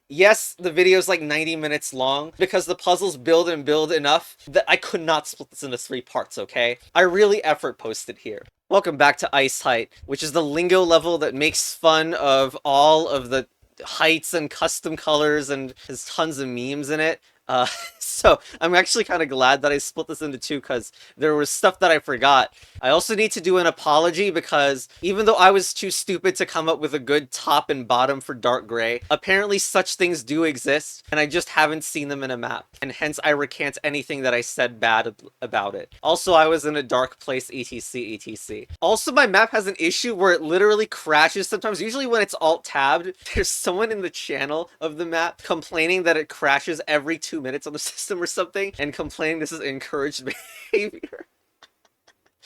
Yes, the video is like 90 minutes long because the puzzles build and build enough that I could not split this into 3 parts, okay? I really effort posted here. Welcome back to Ice Height, which is the Lingo level that makes fun of all of the heights and custom colors and has tons of memes in it. Uh, so I'm actually kind of glad that I split this into two because there was stuff that I forgot. I also need to do an apology because even though I was too stupid to come up with a good top and bottom for dark gray, apparently such things do exist, and I just haven't seen them in a map, and hence I recant anything that I said bad about it. Also, I was in a dark place, etc, etc. Also, my map has an issue where it literally crashes sometimes. Usually when it's alt-tabbed, there's someone in the channel of the map complaining that it crashes every 2 minutes on the system or something, and complaining this is encouraged behavior.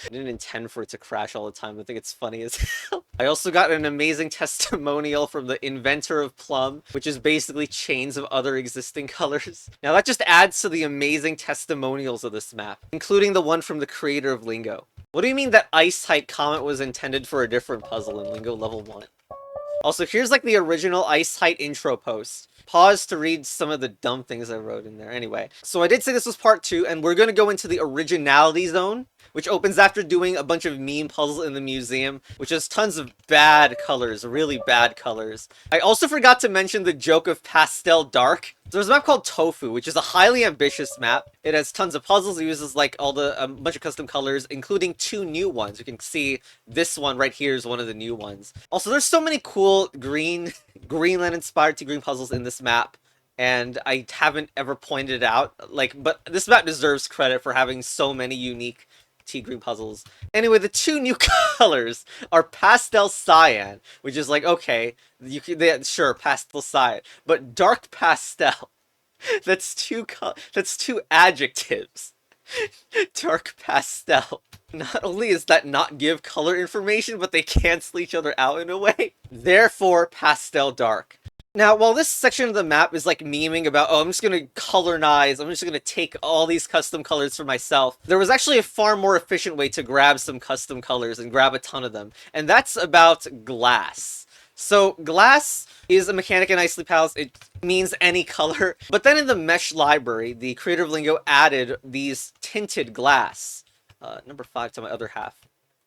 I didn't intend for it to crash all the time. I think it's funny as hell. I also got an amazing testimonial from the inventor of Plum, which is basically chains of other existing colors. Now that just adds to the amazing testimonials of this map, including the one from the creator of Lingo. What do you mean that Ice Height Comet was intended for a different puzzle in Lingo level 1? Also, here's like the original Ice Height intro post. Pause to read some of the dumb things I wrote in there. Anyway, so I did say this was part 2, and we're going to go into the originality zone, which opens after doing a bunch of meme puzzles in the museum, which has tons of bad colors, really bad colors. I also forgot to mention the joke of pastel dark. So there's a map called Tofu, which is a highly ambitious map. It has tons of puzzles. It uses like all the bunch of custom colors, including 2 new ones. You can see this one right here is one of the new ones. Also, there's so many cool Greenland inspired T-Green puzzles in this map, and I haven't ever pointed it out. But this map deserves credit for having so many unique T-Green puzzles. Anyway, the 2 new colors are pastel cyan, which is like, okay, sure, pastel cyan, but dark pastel. That's 2 adjectives. Dark pastel. Not only is that not give color information, but they cancel each other out in a way. Therefore, pastel dark. Now, while this section of the map is like memeing about, oh, I'm just gonna colorize, I'm just gonna take all these custom colors for myself, there was actually a far more efficient way to grab some custom colors and grab a ton of them, and that's about glass. So, glass is a mechanic in Icely Pals. It means any color. But then in the mesh library, the creator of Lingo added these tinted glass. Number 5 to my other half.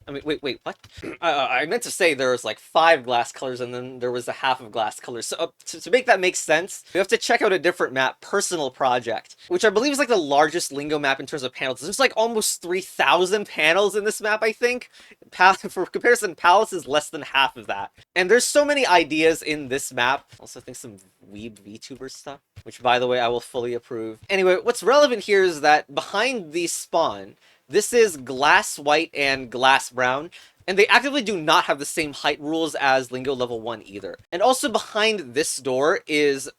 I mean, wait, what? I meant to say there was like 5 glass colors and then there was a half of glass colors. So to make that make sense, we have to check out a different map, Personal Project, which I believe is like the largest Lingo map in terms of panels. There's like almost 3,000 panels in this map, I think. For comparison, Palace is less than half of that. And there's so many ideas in this map. Also, I think some weeb VTuber stuff, which by the way, I will fully approve. Anyway, what's relevant here is that behind the spawn, this is glass white and glass brown, and they actively do not have the same height rules as Lingo level 1 either. And also behind this door is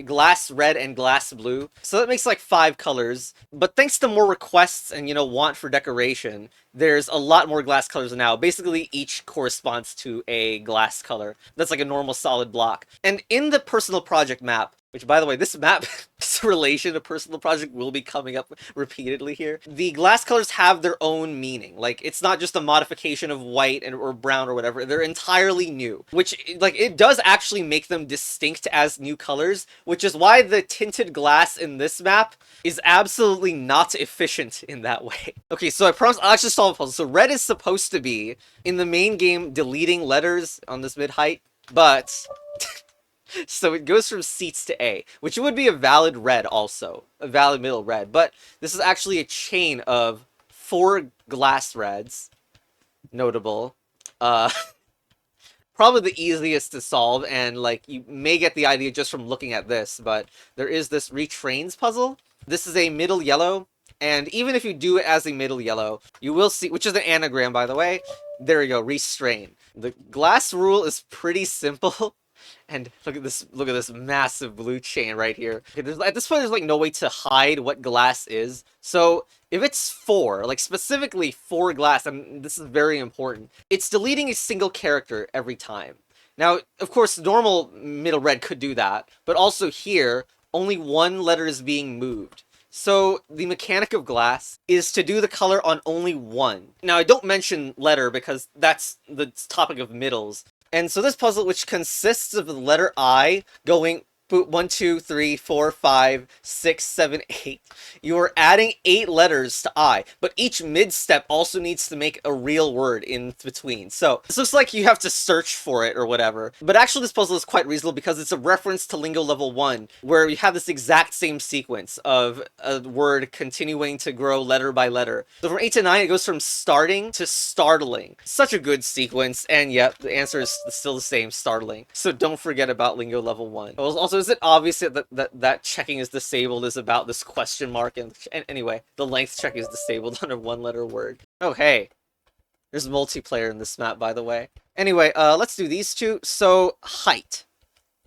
glass red and glass blue, so that makes like 5 colors. But thanks to more requests and, want for decoration, there's a lot more glass colors now. Basically, each corresponds to a glass color. That's like a normal solid block. And in the Personal Project map, which, by the way, this map's relation to Personal Project will be coming up repeatedly here. The glass colors have their own meaning. Like, it's not just a modification of white or brown or whatever. They're entirely new. Which, like, it does actually make them distinct as new colors, which is why the tinted glass in this map is absolutely not efficient in that way. Okay, so I promise I'll actually solve a puzzle. So red is supposed to be, in the main game, deleting letters on this mid-height, but... So it goes from seats to A, which would be a valid red also, a valid middle red, but this is actually a chain of 4 glass reds, notable, probably the easiest to solve, and like you may get the idea just from looking at this, but there is this retrains puzzle. This is a middle yellow, and even if you do it as a middle yellow, you will see, which is an anagram by the way, there you go, restrain. The glass rule is pretty simple. And look at this massive blue chain right here. Okay, at this point, there's like no way to hide what glass is. So if it's 4, like specifically 4 glass, and this is very important, it's deleting a single character every time. Now, of course, normal middle red could do that, but also here, only 1 letter is being moved. So the mechanic of glass is to do the color on only 1. Now, I don't mention letter because that's the topic of middles. And so this puzzle, which consists of the letter I going Boot 1, 2, 3, 4, 5, 6, 7, 8. You are adding 8 letters to I, but each mid-step also needs to make a real word in between. So this looks like you have to search for it or whatever. But actually this puzzle is quite reasonable because it's a reference to Lingo level 1, where you have this exact same sequence of a word continuing to grow letter by letter. So from 8 to 9, it goes from starting to startling. Such a good sequence, and yet the answer is still the same, startling. So don't forget about Lingo level 1. Also, is it obvious that checking is disabled is about this question mark? And anyway, the length check is disabled on a one-letter word. Oh, hey. There's multiplayer in this map, by the way. Anyway, let's do these two. So, height.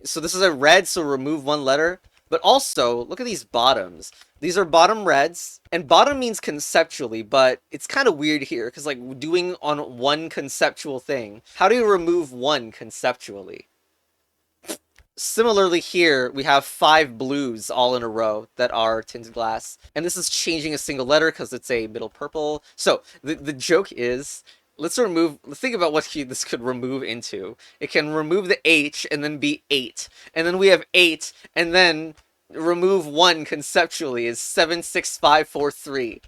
So this is a red, so remove one letter. But also, look at these bottoms. These are bottom reds, and bottom means conceptually, but it's kind of weird here, because like doing on one conceptual thing. How do you remove one conceptually? Similarly here, we have 5 blues all in a row that are tinted glass. And this is changing a single letter because it's a middle purple. So, the joke is, let's think about what this could remove into. It can remove the H and then be 8. And then we have 8, and then remove 1 conceptually is 7, 6, 5, 4, 3.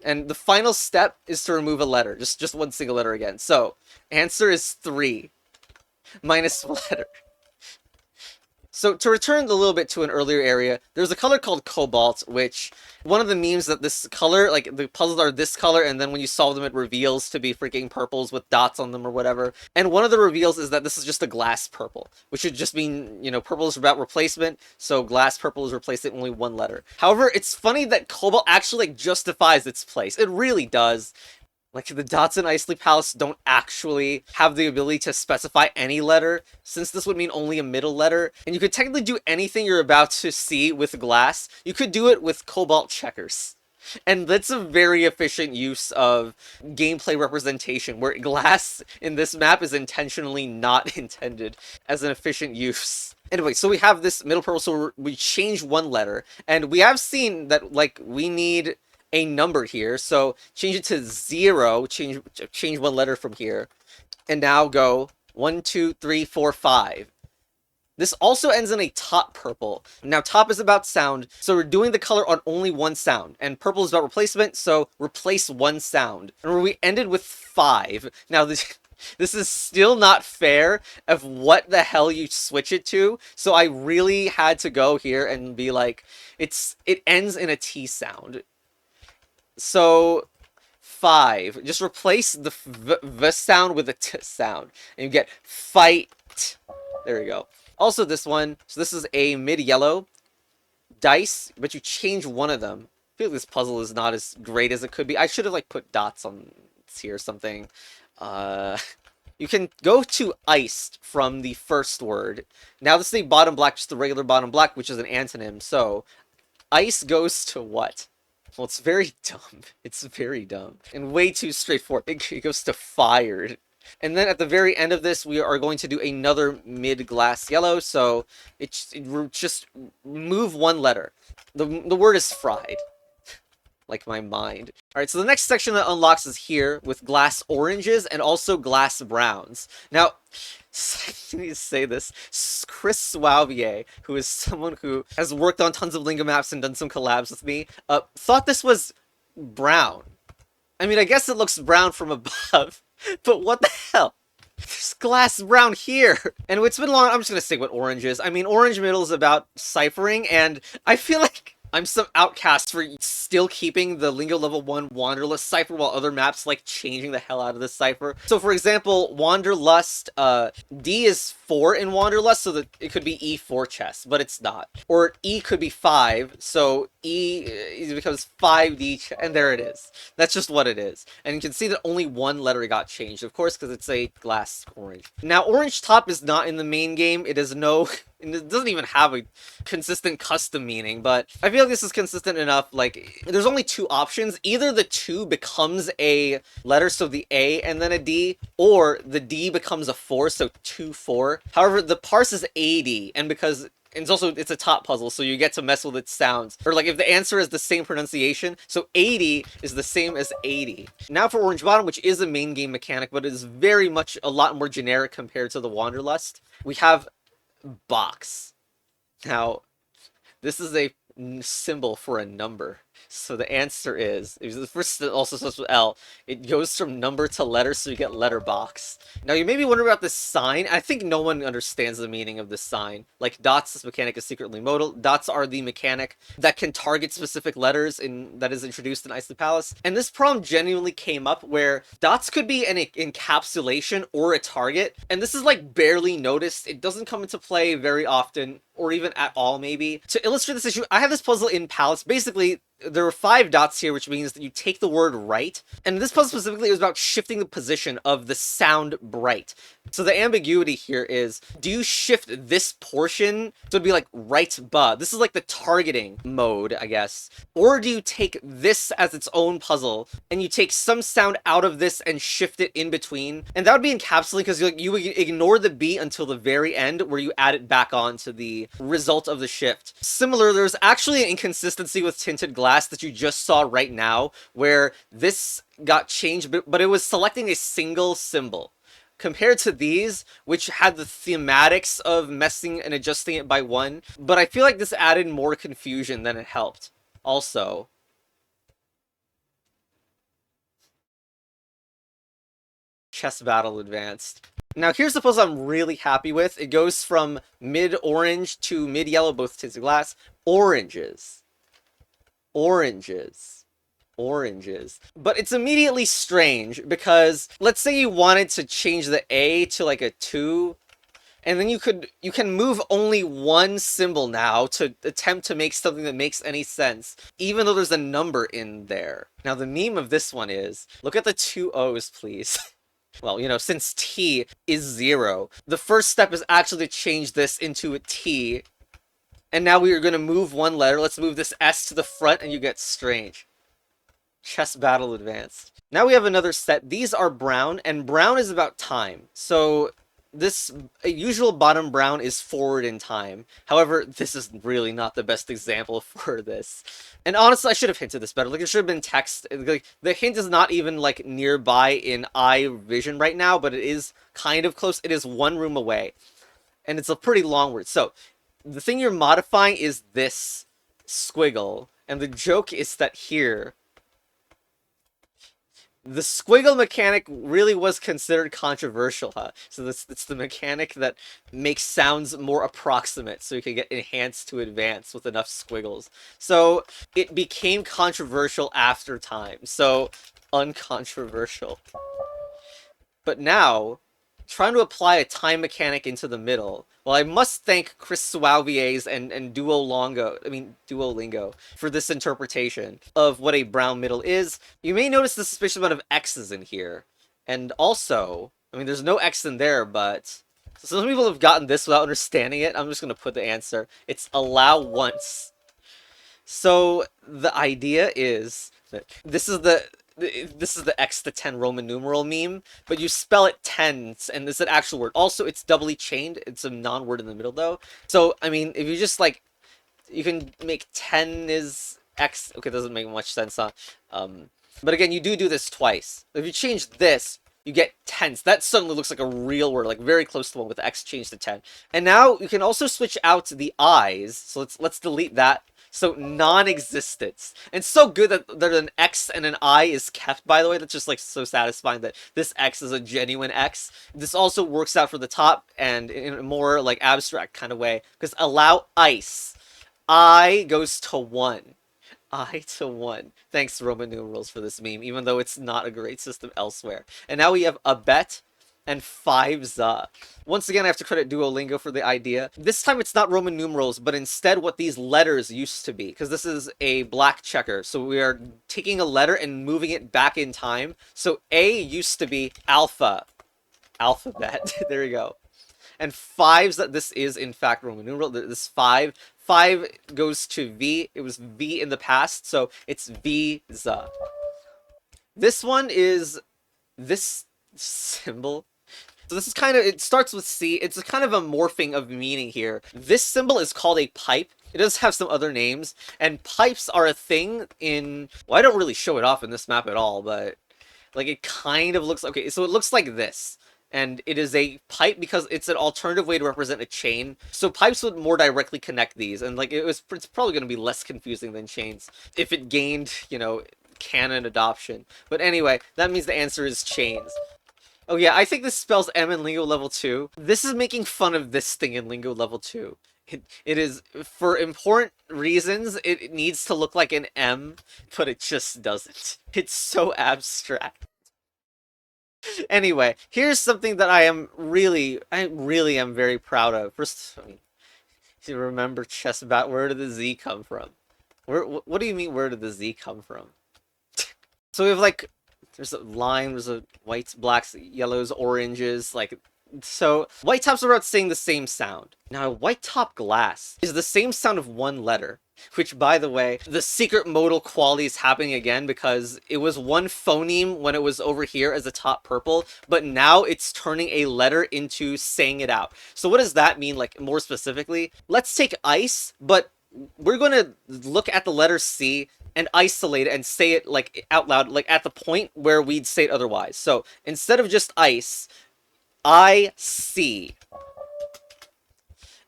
And the final step is to remove a letter. Just one single letter again. So, answer is 3. Minus a letter. So to return a little bit to an earlier area, there's a color called cobalt, which one of the memes that this color, like the puzzles are this color, and then when you solve them it reveals to be freaking purples with dots on them or whatever. And one of the reveals is that this is just a glass purple, which would just mean, you know, purple is about replacement, so glass purple is replaced with only one letter. However, it's funny that cobalt actually like justifies its place. It really does. Like, the dots in Isley Palace don't actually have the ability to specify any letter, since this would mean only a middle letter. And you could technically do anything you're about to see with glass. You could do it with cobalt checkers. And that's a very efficient use of gameplay representation, where glass in this map is intentionally not intended as an efficient use. Anyway, so we have this middle purple, so we change one letter, and we have seen that, like, we need a number here, so change it to 0, change one letter from here, and now go 1, 2, 3, 4, 5. This also ends in a top purple. Now top is about sound, so we're doing the color on only one sound, and purple is about replacement, so replace one sound. And we ended with 5. Now this is still not fair of what the hell you switch it to, so I really had to go here and be like, it ends in a T sound. So, 5. Just replace the V sound with a T sound. And you get fight. There we go. Also this one, so this is a mid-yellow dice, but you change one of them. I feel like this puzzle is not as great as it could be. I should have like put dots on here or something. You can go to iced from the first word. Now this is a bottom black, just the regular bottom black, which is an antonym. So, ice goes to what? Well, it's very dumb. It's very dumb. And way too straightforward. It goes to fired. And then at the very end of this, we are going to do another mid-glass yellow, so it just move one letter. The word is fried. Like my mind. Alright, so the next section that unlocks is here, with glass oranges and also glass browns. Now, I need to say this. Chris Swauvier, who is someone who has worked on tons of Lingo maps and done some collabs with me, thought this was brown. I mean, I guess it looks brown from above, but what the hell? There's glass brown here! And it's been long, I'm just gonna say what orange is. I mean, orange middle is about ciphering, and I feel like I'm some outcast for still keeping the Lingo level 1 Wanderlust cipher while other maps like changing the hell out of this cipher. So for example, Wanderlust, D is 4 in Wanderlust, so that it could be E4 chess, but it's not. Or E could be 5, so E becomes 5D, and there it is. That's just what it is. And you can see that only one letter got changed, of course, because it's a glass orange. Now, orange top is not in the main game. It is no... It doesn't even have a consistent custom meaning, but I feel like this is consistent enough. Like, there's only 2 options. Either the 2 becomes a letter, so the A and then a D, or the D becomes a 4, so 2, 4. However, the parse is 80, and because it's a top puzzle, so you get to mess with its sounds. Or like if the answer is the same pronunciation, so 80 is the same as 80. Now for Orange Bottom, which is a main game mechanic, but it is very much a lot more generic compared to the Wanderlust, we have box. Now, this is a symbol for a number. So the answer is, the first also starts with L. It goes from number to letter, so you get letterbox. Now you may be wondering about this sign. I think no one understands the meaning of this sign. Like dots, this mechanic is secretly modal. Dots are the mechanic that can target specific letters that is introduced in Isley Palace. And this problem genuinely came up where dots could be an encapsulation or a target. And this is like barely noticed. It doesn't come into play very often, or even at all maybe. To illustrate this issue, I have this puzzle in Palace. Basically, there are 5 dots here, which means that you take the word right. And this puzzle specifically is about shifting the position of the sound bright. So the ambiguity here is, do you shift this portion? So it'd be like right ba. This is like the targeting mode, I guess. Or do you take this as its own puzzle, and you take some sound out of this and shift it in between? And that would be encapsulating because you ignore the B until the very end, where you add it back on to the result of the shift. Similar, there's actually an inconsistency with tinted glass that you just saw right now, where this got changed, but it was selecting a single symbol. Compared to these, which had the thematics of messing and adjusting it by 1, but I feel like this added more confusion than it helped. Also, chess battle advanced. Now here's the puzzle I'm really happy with. It goes from mid-orange to mid-yellow, both tinted glass. Oranges. Oranges. Oranges. But it's immediately strange because let's say you wanted to change the A to like a 2, and then you can move only one symbol now to attempt to make something that makes any sense, even though there's a number in there. Now the meme of this one is, look at the 2 O's, please. Well, you know, since T is 0, the first step is actually to change this into a T. And now we are going to move one letter. Let's move this S to the front, and you get strange. Chess battle advanced. Now we have another set. These are brown, and brown is about time. So this usual bottom brown is forward in time. However, this is really not the best example for this. And honestly, I should have hinted this better. Like, it should have been text. Like, the hint is not even, like, nearby in eye vision right now, but it is kind of close. It is 1 room away. And it's a pretty long word. So, the thing you're modifying is this squiggle. And the joke is that here, the squiggle mechanic really was considered controversial, huh? So it's the mechanic that makes sounds more approximate, so you can get enhanced to advance with enough squiggles. So it became controversial after time, so uncontroversial. But now, trying to apply a time mechanic into the middle, well, I must thank Chris Suaviers and Duolingo for this interpretation of what a brown middle is. You may notice the suspicious amount of X's in here. And also, I mean, there's no X in there, but some people have gotten this without understanding it. I'm just going to put the answer. It's allow once. So the idea is that this is the X to 10 Roman numeral meme, but you spell it tens, and it's an actual word. Also, it's doubly chained. It's a non-word in the middle, though. So, I mean, if you just, like, you can make 10 is X. Okay, doesn't make much sense, huh? But again, you do this twice. If you change this, you get tens. That suddenly looks like a real word, like very close to one with the X changed to 10. And now you can also switch out the I's. So let's delete that. So, non-existence. And so good that there's an X and an I is kept, by the way. That's just, like, so satisfying that this X is a genuine X. This also works out for the top and in a more, like, abstract kind of way. Because allow ice. I goes to 1. I to 1. Thanks, Roman numerals, for this meme, even though it's not a great system elsewhere. And now we have a bet and 5za. Once again, I have to credit Duolingo for the idea. This time it's not Roman numerals, but instead what these letters used to be, because this is a black checker. So we are taking a letter and moving it back in time. So A used to be alpha. Alphabet. There you go. And 5za, this is in fact Roman numeral. This 5. 5 goes to V. It was V in the past, so it's Vza. This one is this symbol. So this is kind of, it starts with C. It's a kind of a morphing of meaning here. This symbol is called a pipe. It does have some other names, and pipes are a thing in, well, I don't really show it off in this map at all, but like it kind of looks, okay, so it looks like this. and it is a pipe because it's an alternative way to represent a chain. So pipes would more directly connect these, and like it's probably going to be less confusing than chains if it gained, canon adoption. But anyway, that means the answer is chains. Oh yeah, I think this spells M in Lingo level 2. This is making fun of this thing in Lingo level 2. It is, for important reasons, it needs to look like an M, but it just doesn't. It's so abstract. Anyway, here's something that I really am very proud of. First, to remember chess about where did the Z come from? What do you mean, where did the Z come from? So we have like, there's a line, there's a whites, blacks, yellows, oranges, like, so white tops are about saying the same sound. Now, white top glass is the same sound of one letter, which, by the way, the secret modal quality is happening again because it was one phoneme when it was over here as a top purple, but now it's turning a letter into saying it out. So what does that mean, like, more specifically? Let's take ice, but we're going to look at the letter C and isolate it and say it, like, out loud, like, at the point where we'd say it otherwise. So instead of just ice, I see.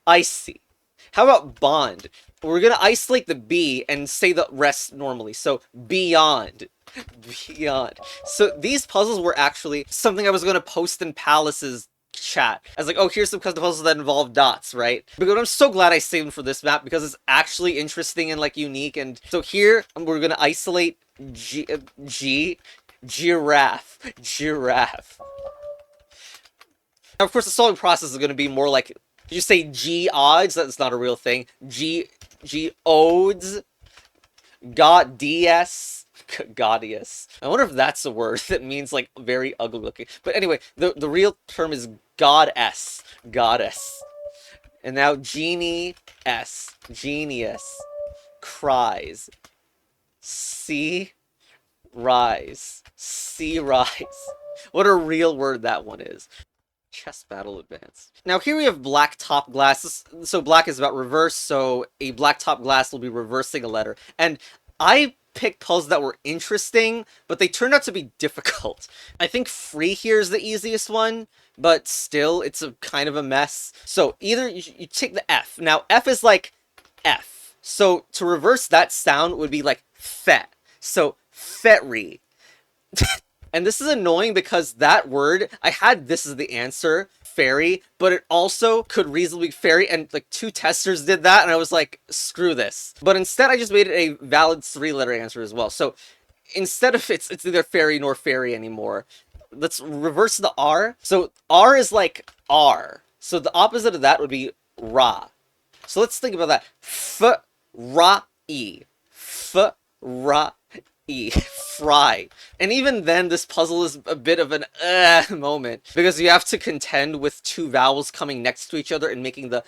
I see. How about bond? We're gonna isolate the B and say the rest normally. So beyond. Beyond. So these puzzles were actually something I was gonna post in Palace's chat. I was like, oh, here's some custom puzzles that involve dots, right? But I'm so glad I saved them for this map because it's actually interesting and like unique. And so here we're gonna isolate giraffe. Giraffe. Now, of course, the solving process is going to be more like, did you say G odds? That's not a real thing. G odes. God DS. Gaudius. I wonder if that's a word that means like very ugly looking. But anyway, the real term is goddess. Goddess. And now genie S. Genius. Cries. See rise. See rise. What a real word that one is. Chess battle advance. Now here we have black top glass. So black is about reverse, so a black top glass will be reversing a letter. And I picked puzzles that were interesting, but they turned out to be difficult. I think free here is the easiest one, but still, it's a kind of a mess. So either you take the F. Now F is like F. So to reverse that sound would be like fet. So fetry. And this is annoying because that word, I had this as the answer, fairy, but it also could reasonably be fairy, and like 2 testers did that, and I was like, screw this. But instead, I just made it a valid 3-letter answer as well. So instead of it's neither fairy nor fairy anymore, let's reverse the R. So R is like R. So the opposite of that would be ra. So let's think about that. F-ra-e. F-ra-e. Fry. And even then, this puzzle is a bit of an moment, because you have to contend with 2 vowels coming next to each other and making the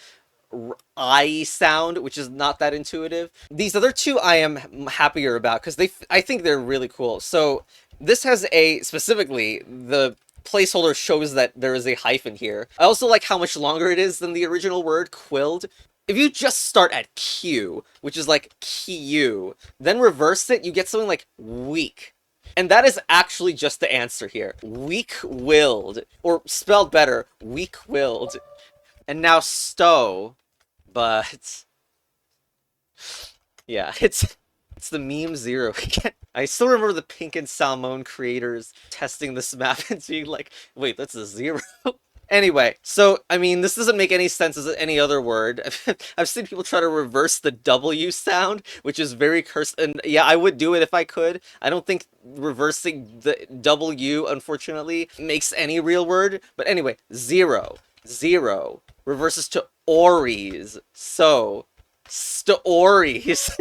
I sound, which is not that intuitive. These other 2 I am happier about, because I think they're really cool. So this has specifically, the placeholder shows that there is a hyphen here. I also like how much longer it is than the original word, quilled. If you just start at Q, which is like Q, then reverse it, you get something like weak. And that is actually just the answer here. Weak-willed. Or spelled better, weak-willed. And now stow, but yeah, it's the meme 0 again. I still remember the Pink and Salmon creators testing this map and being like, wait, that's a 0? Anyway, so, I mean, this doesn't make any sense as any other word. I've seen people try to reverse the W sound, which is very cursed, and yeah, I would do it if I could. I don't think reversing the W, unfortunately, makes any real word. But anyway, 0. 0 reverses to Ories. So, stories.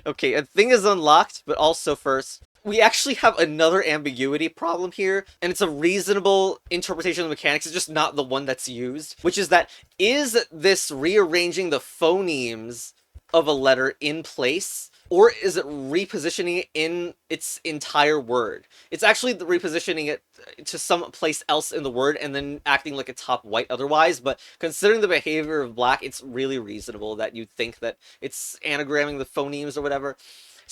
Okay, a thing is unlocked, but also first, we actually have another ambiguity problem here, and it's a reasonable interpretation of the mechanics, it's just not the one that's used, which is that, is this rearranging the phonemes of a letter in place, or is it repositioning it in its entire word? It's actually repositioning it to some place else in the word and then acting like a top white otherwise, but considering the behavior of black, it's really reasonable that you'd think that it's anagramming the phonemes or whatever.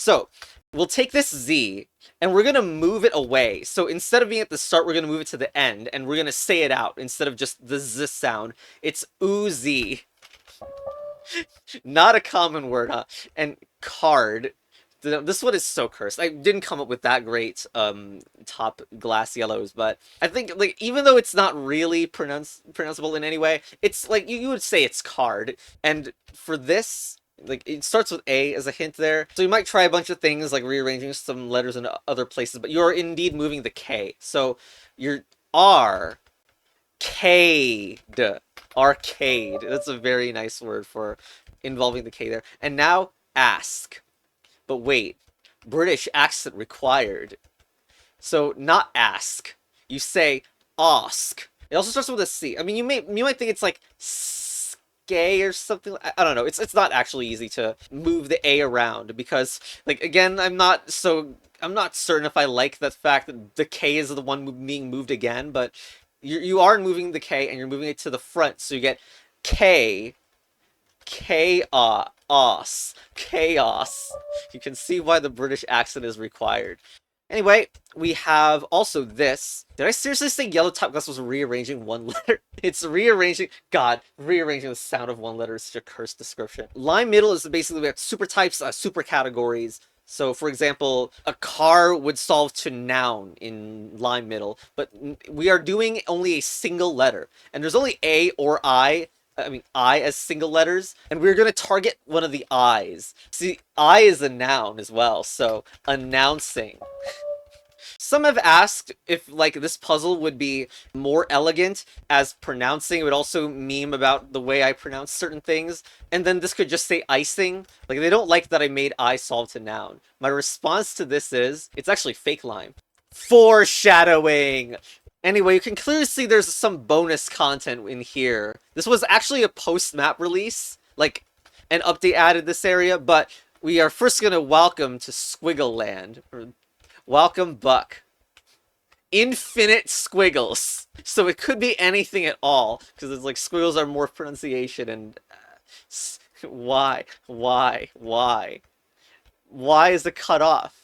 So we'll take this Z and we're gonna move it away. So instead of being at the start, we're gonna move it to the end and we're gonna say it out instead of just the Z sound. It's oozy. Not a common word, huh? And card. This one is so cursed. I didn't come up with that great top glass yellows, but I think like even though it's not really pronounceable in any way, it's like you would say it's card. And for this, like it starts with A as a hint there. So you might try a bunch of things like rearranging some letters in other places, but you're indeed moving the K. So you're arcade. Arcade. That's a very nice word for involving the K there. And now ask. But wait, British accent required. So not ask. You say ask. It also starts with a C. I mean, you might think it's like skay or something. I don't know. It's not actually easy to move the A around because, like, again, I'm not certain if I like the fact that the K is the one being moved again, but you are moving the K and you're moving it to the front, so you get K. Chaos. Chaos. You can see why the British accent is required. Anyway, we have also this. Did I seriously say yellow top glass was rearranging one letter? It's rearranging. God, rearranging the sound of one letter is such a cursed description. Line middle is basically we have super types, super categories. So, for example, a car would solve to noun in line middle, but we are doing only a single letter. And there's only A or I mean, I as single letters, and we're going to target one of the I's. See, I is a noun as well, so announcing. Some have asked if, like, this puzzle would be more elegant as pronouncing. It would also meme about the way I pronounce certain things, and then this could just say icing. Like, they don't like that I made I solve to noun. My response to this is, it's actually fake lime. Foreshadowing! Anyway, you can clearly see there's some bonus content in here. This was actually a post-map release, like, an update added this area, but we are first gonna welcome to Squiggleland. Welcome, Buck. Infinite squiggles. So it could be anything at all, because it's like squiggles are more pronunciation and... why? Why is it cut off?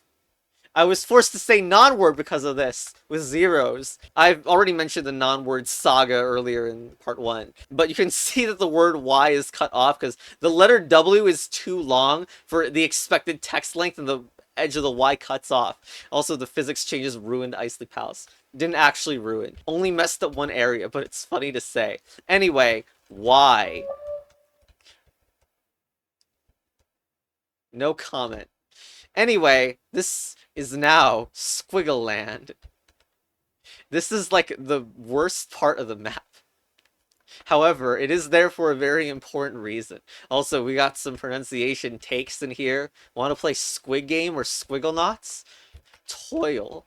I was forced to say non-word because of this, with zeros. I've already mentioned the non-word saga earlier in part 1, but you can see that the word Y is cut off because the letter W is too long for the expected text length and the edge of the Y cuts off. Also, the physics changes ruined Isley Palace. Didn't actually ruin, only messed up one area, but it's funny to say. Anyway, Y. No comment. Anyway, this is now Squiggleland. This is like the worst part of the map. However, it is there for a very important reason. Also, we got some pronunciation takes in here. Want to play Squid Game or Squigglenauts? Toil.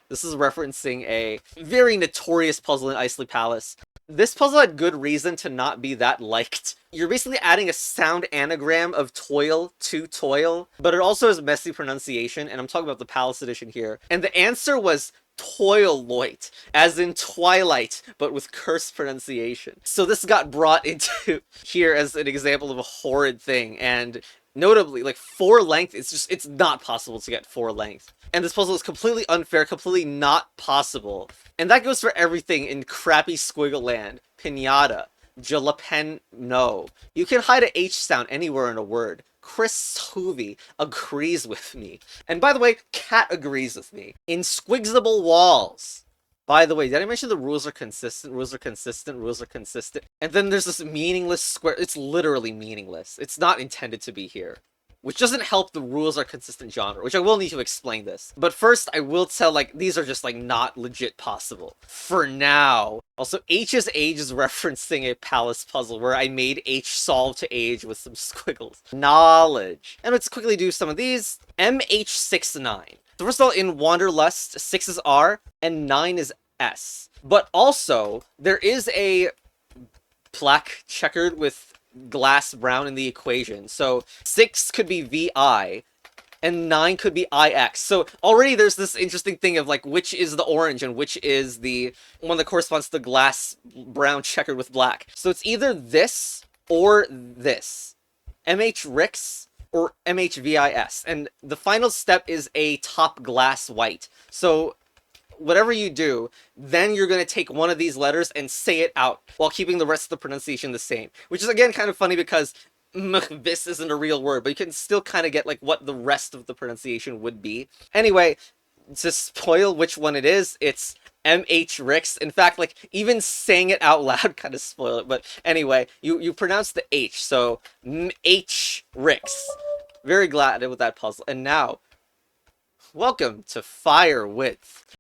This is referencing a very notorious puzzle in Isley Palace. This puzzle had good reason to not be that liked. You're basically adding a sound anagram of toil to toil, but it also has messy pronunciation, and I'm talking about the Palace Edition here. And the answer was toiloit, as in twilight, but with cursed pronunciation. So this got brought into here as an example of a horrid thing, and notably, like, 4 length, it's not possible to get 4 length. And this puzzle is completely unfair, completely not possible. And that goes for everything in crappy Squiggleland. Pinata. Jalapeno. You can hide a H sound anywhere in a word. Chris Hoovy agrees with me. And by the way, Cat agrees with me. In Squigsable Walls. By the way, did I mention the rules are consistent? Rules are consistent. Rules are consistent. And then there's this meaningless square. It's literally meaningless. It's not intended to be here. Which doesn't help the rules are consistent genre, which I will need to explain this. But first, I will tell, like, these are just, like, not legit possible. For now. Also, H's age is referencing a palace puzzle where I made H solve to age with some squiggles. Knowledge. And let's quickly do some of these. MH69. So first of all, in Wanderlust, 6 is R, and 9 is S. But also, there is a black checkered with glass brown in the equation. So 6 could be VI, and 9 could be IX. So already there's this interesting thing of, like, which is the orange and which is the one that corresponds to the glass brown checkered with black. So it's either this or this. MH Rix or MHVIS. And the final step is a top glass white. So whatever you do, then you're going to take one of these letters and say it out while keeping the rest of the pronunciation the same. Which is, again, kind of funny because this isn't a real word, but you can still kind of get like what the rest of the pronunciation would be. Anyway, to spoil which one it is, it's MH Rix. In fact, like, even saying it out loud kind of spoil it. But anyway, you pronounce the H, so H Rix. Very glad with that puzzle. And now, welcome to Fire Width.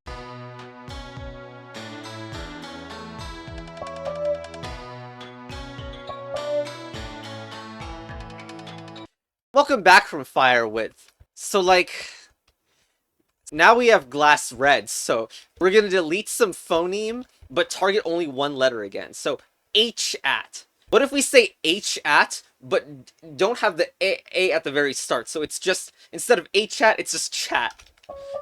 Welcome back from Fire Width. So, like, now we have glass red, so we're going to delete some phoneme, but target only one letter again. So, H-at. What if we say H-at, but don't have the A at the very start? So it's just, instead of H-at, it's just chat.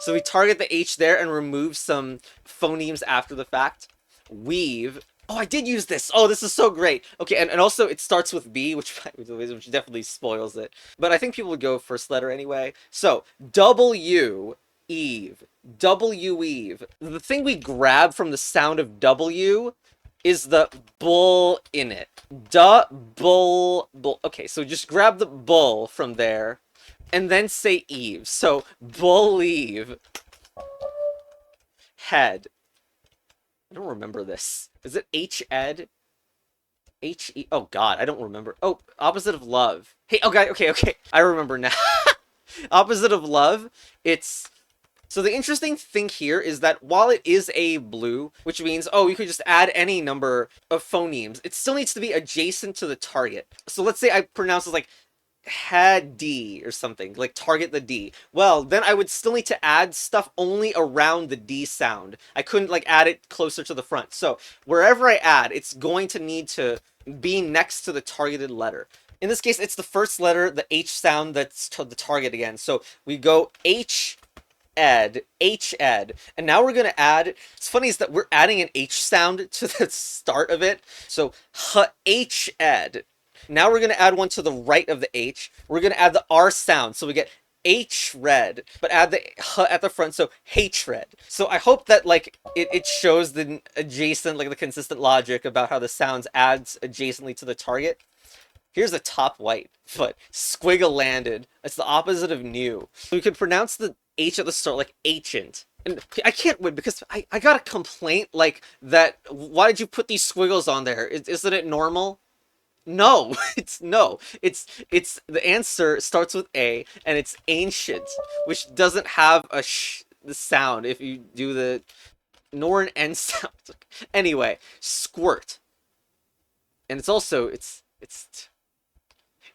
So we target the H there and remove some phonemes after the fact. Weave. Oh, I did use this. Oh, this is so great. Okay, and also it starts with B, which definitely spoils it. But I think people would go first letter anyway. So, W, Eve. W, Eve. The thing we grab from the sound of W is the bull in it. Bull. Okay, so just grab the bull from there and then say Eve. So, believe. Head. I don't remember this. Is it H-ed? H-E... Oh, God, I don't remember. Oh, opposite of love. Hey, okay. I remember now. Opposite of love, it's... So the interesting thing here is that while it is a blue, which means, oh, you could just add any number of phonemes, it still needs to be adjacent to the target. So let's say I pronounce it like had D or something, like target the D. Well, then I would still need to add stuff only around the D sound. I couldn't like add it closer to the front. So wherever I add, it's going to need to be next to the targeted letter. In this case, it's the first letter, the H sound, that's the target again. So we go H-ed, H-ed, and now we're going to add, it's funny is that we're adding an H sound to the start of it. So H-ed. Now we're going to add one to the right of the H. We're going to add the R sound. So we get H-red, but add the H at the front, so hatred. So I hope that, like, it shows the adjacent, like, the consistent logic about how the sounds adds adjacently to the target. Here's a top white, but Squigglelanded. It's the opposite of new. We could pronounce the H at the start like ancient. And I can't win because I got a complaint, like, that, why did you put these squiggles on there? Isn't it normal? No, it's the answer starts with A and it's ancient, which doesn't have the sound if you do the nor an N sound. Anyway, squirt. And it's also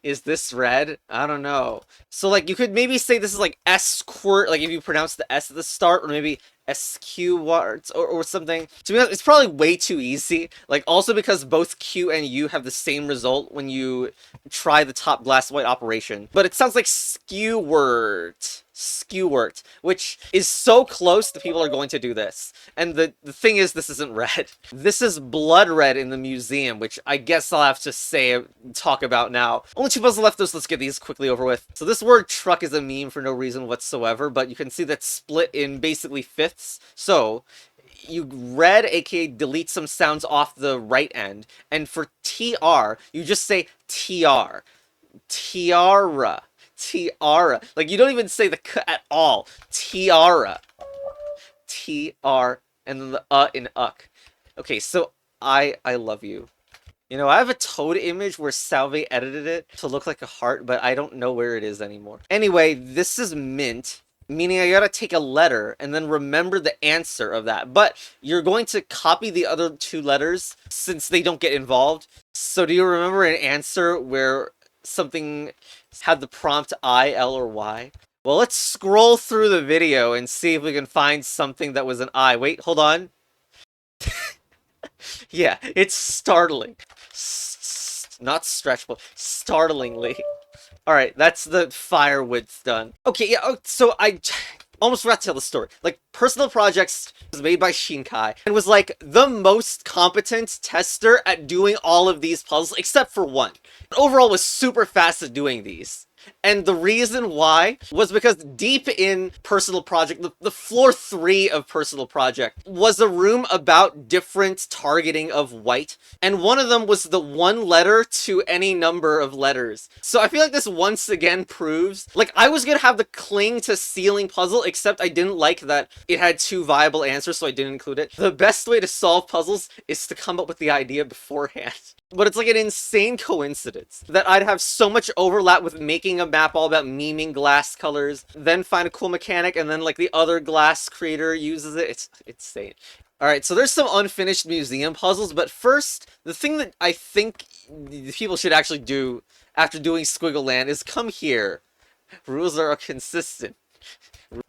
is this red? I don't know. So like you could maybe say this is like squirt, like if you pronounce the S at the start, or maybe SQ or something. To be honest, it's probably way too easy. Like also because both Q and U have the same result when you try the top glass white operation. But it sounds like skewert, which is so close that people are going to do this. And the thing is, this isn't red. This is blood red in the museum, which I guess I'll have to talk about now. Only 2 puzzles left, so let's get these quickly over with. So this word truck is a meme for no reason whatsoever, but you can see that split in basically fifths. So you read, aka delete some sounds off the right end, and for TR, you just say TR. Tiara. Tiara. Like, you don't even say the K at all. Tiara. T-R, and then the in uck. Okay, so I love you. You know, I have a Toad image where Salve edited it to look like a heart, but I don't know where it is anymore. Anyway, this is mint, meaning I gotta take a letter and then remember the answer of that. But you're going to copy the other 2 letters since they don't get involved. So do you remember an answer where something had the prompt I, L, or Y? Well, let's scroll through the video and see if we can find something that was an I. Wait, hold on. Yeah, it's startling. Not stretchable. Startlingly. Alright, that's the fire width done. Okay, yeah, so I almost forgot to tell the story. Like, Personal Projects was made by Shinkai and was like the most competent tester at doing all of these puzzles, except for one. Overall was super fast at doing these. And the reason why was because deep in Personal Project, the floor 3 of Personal Project, was a room about different targeting of white. And one of them was the one letter to any number of letters. So I feel like this once again proves, like, I was gonna have the cling to ceiling puzzle, except I didn't like that it had 2 viable answers, so I didn't include it. The best way to solve puzzles is to come up with the idea beforehand. But it's like an insane coincidence that I'd have so much overlap with making a map all about memeing glass colors, then find a cool mechanic, and then like the other glass creator uses it. It's insane. Alright, so there's some unfinished museum puzzles, but first, the thing that I think people should actually do after doing Squiggleland is come here. Rules are consistent.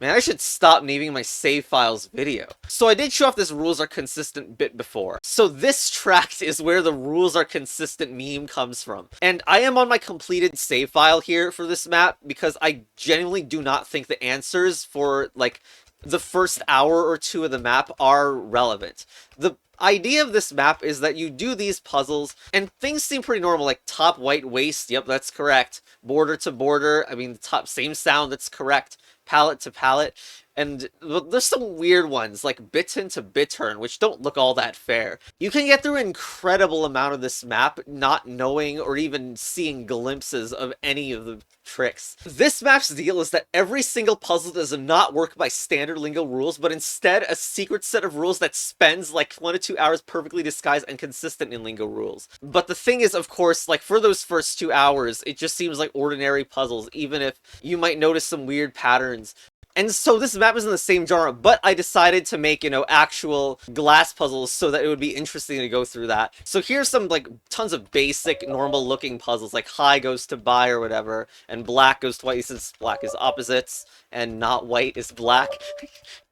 Man, I should stop naming my save files video. So I did show off this rules are consistent bit before. So this tract is where the rules are consistent meme comes from. And I am on my completed save file here for this map because I genuinely do not think the answers for, like, the first hour or 2 of the map are relevant. The idea of this map is that you do these puzzles and things seem pretty normal, like top white waist, yep, that's correct. Border to border, I mean, the top same sound, that's correct. Palette to palette, and there's some weird ones like Bittern to Bittern, which don't look all that fair. You can get through an incredible amount of this map not knowing or even seeing glimpses of any of the tricks. This map's deal is that every single puzzle does not work by standard Lingo rules, but instead a secret set of rules that spends like 1 to 2 hours perfectly disguised and consistent in Lingo rules. But the thing is, of course, like for those first 2 hours, it just seems like ordinary puzzles, even if you might notice some weird patterns. And so this map is in the same genre, but I decided to make, you know, actual glass puzzles so that it would be interesting to go through that. So here's some, like, tons of basic, normal-looking puzzles, like high goes to buy or whatever, and black goes to white, since black is opposites, and not white is black.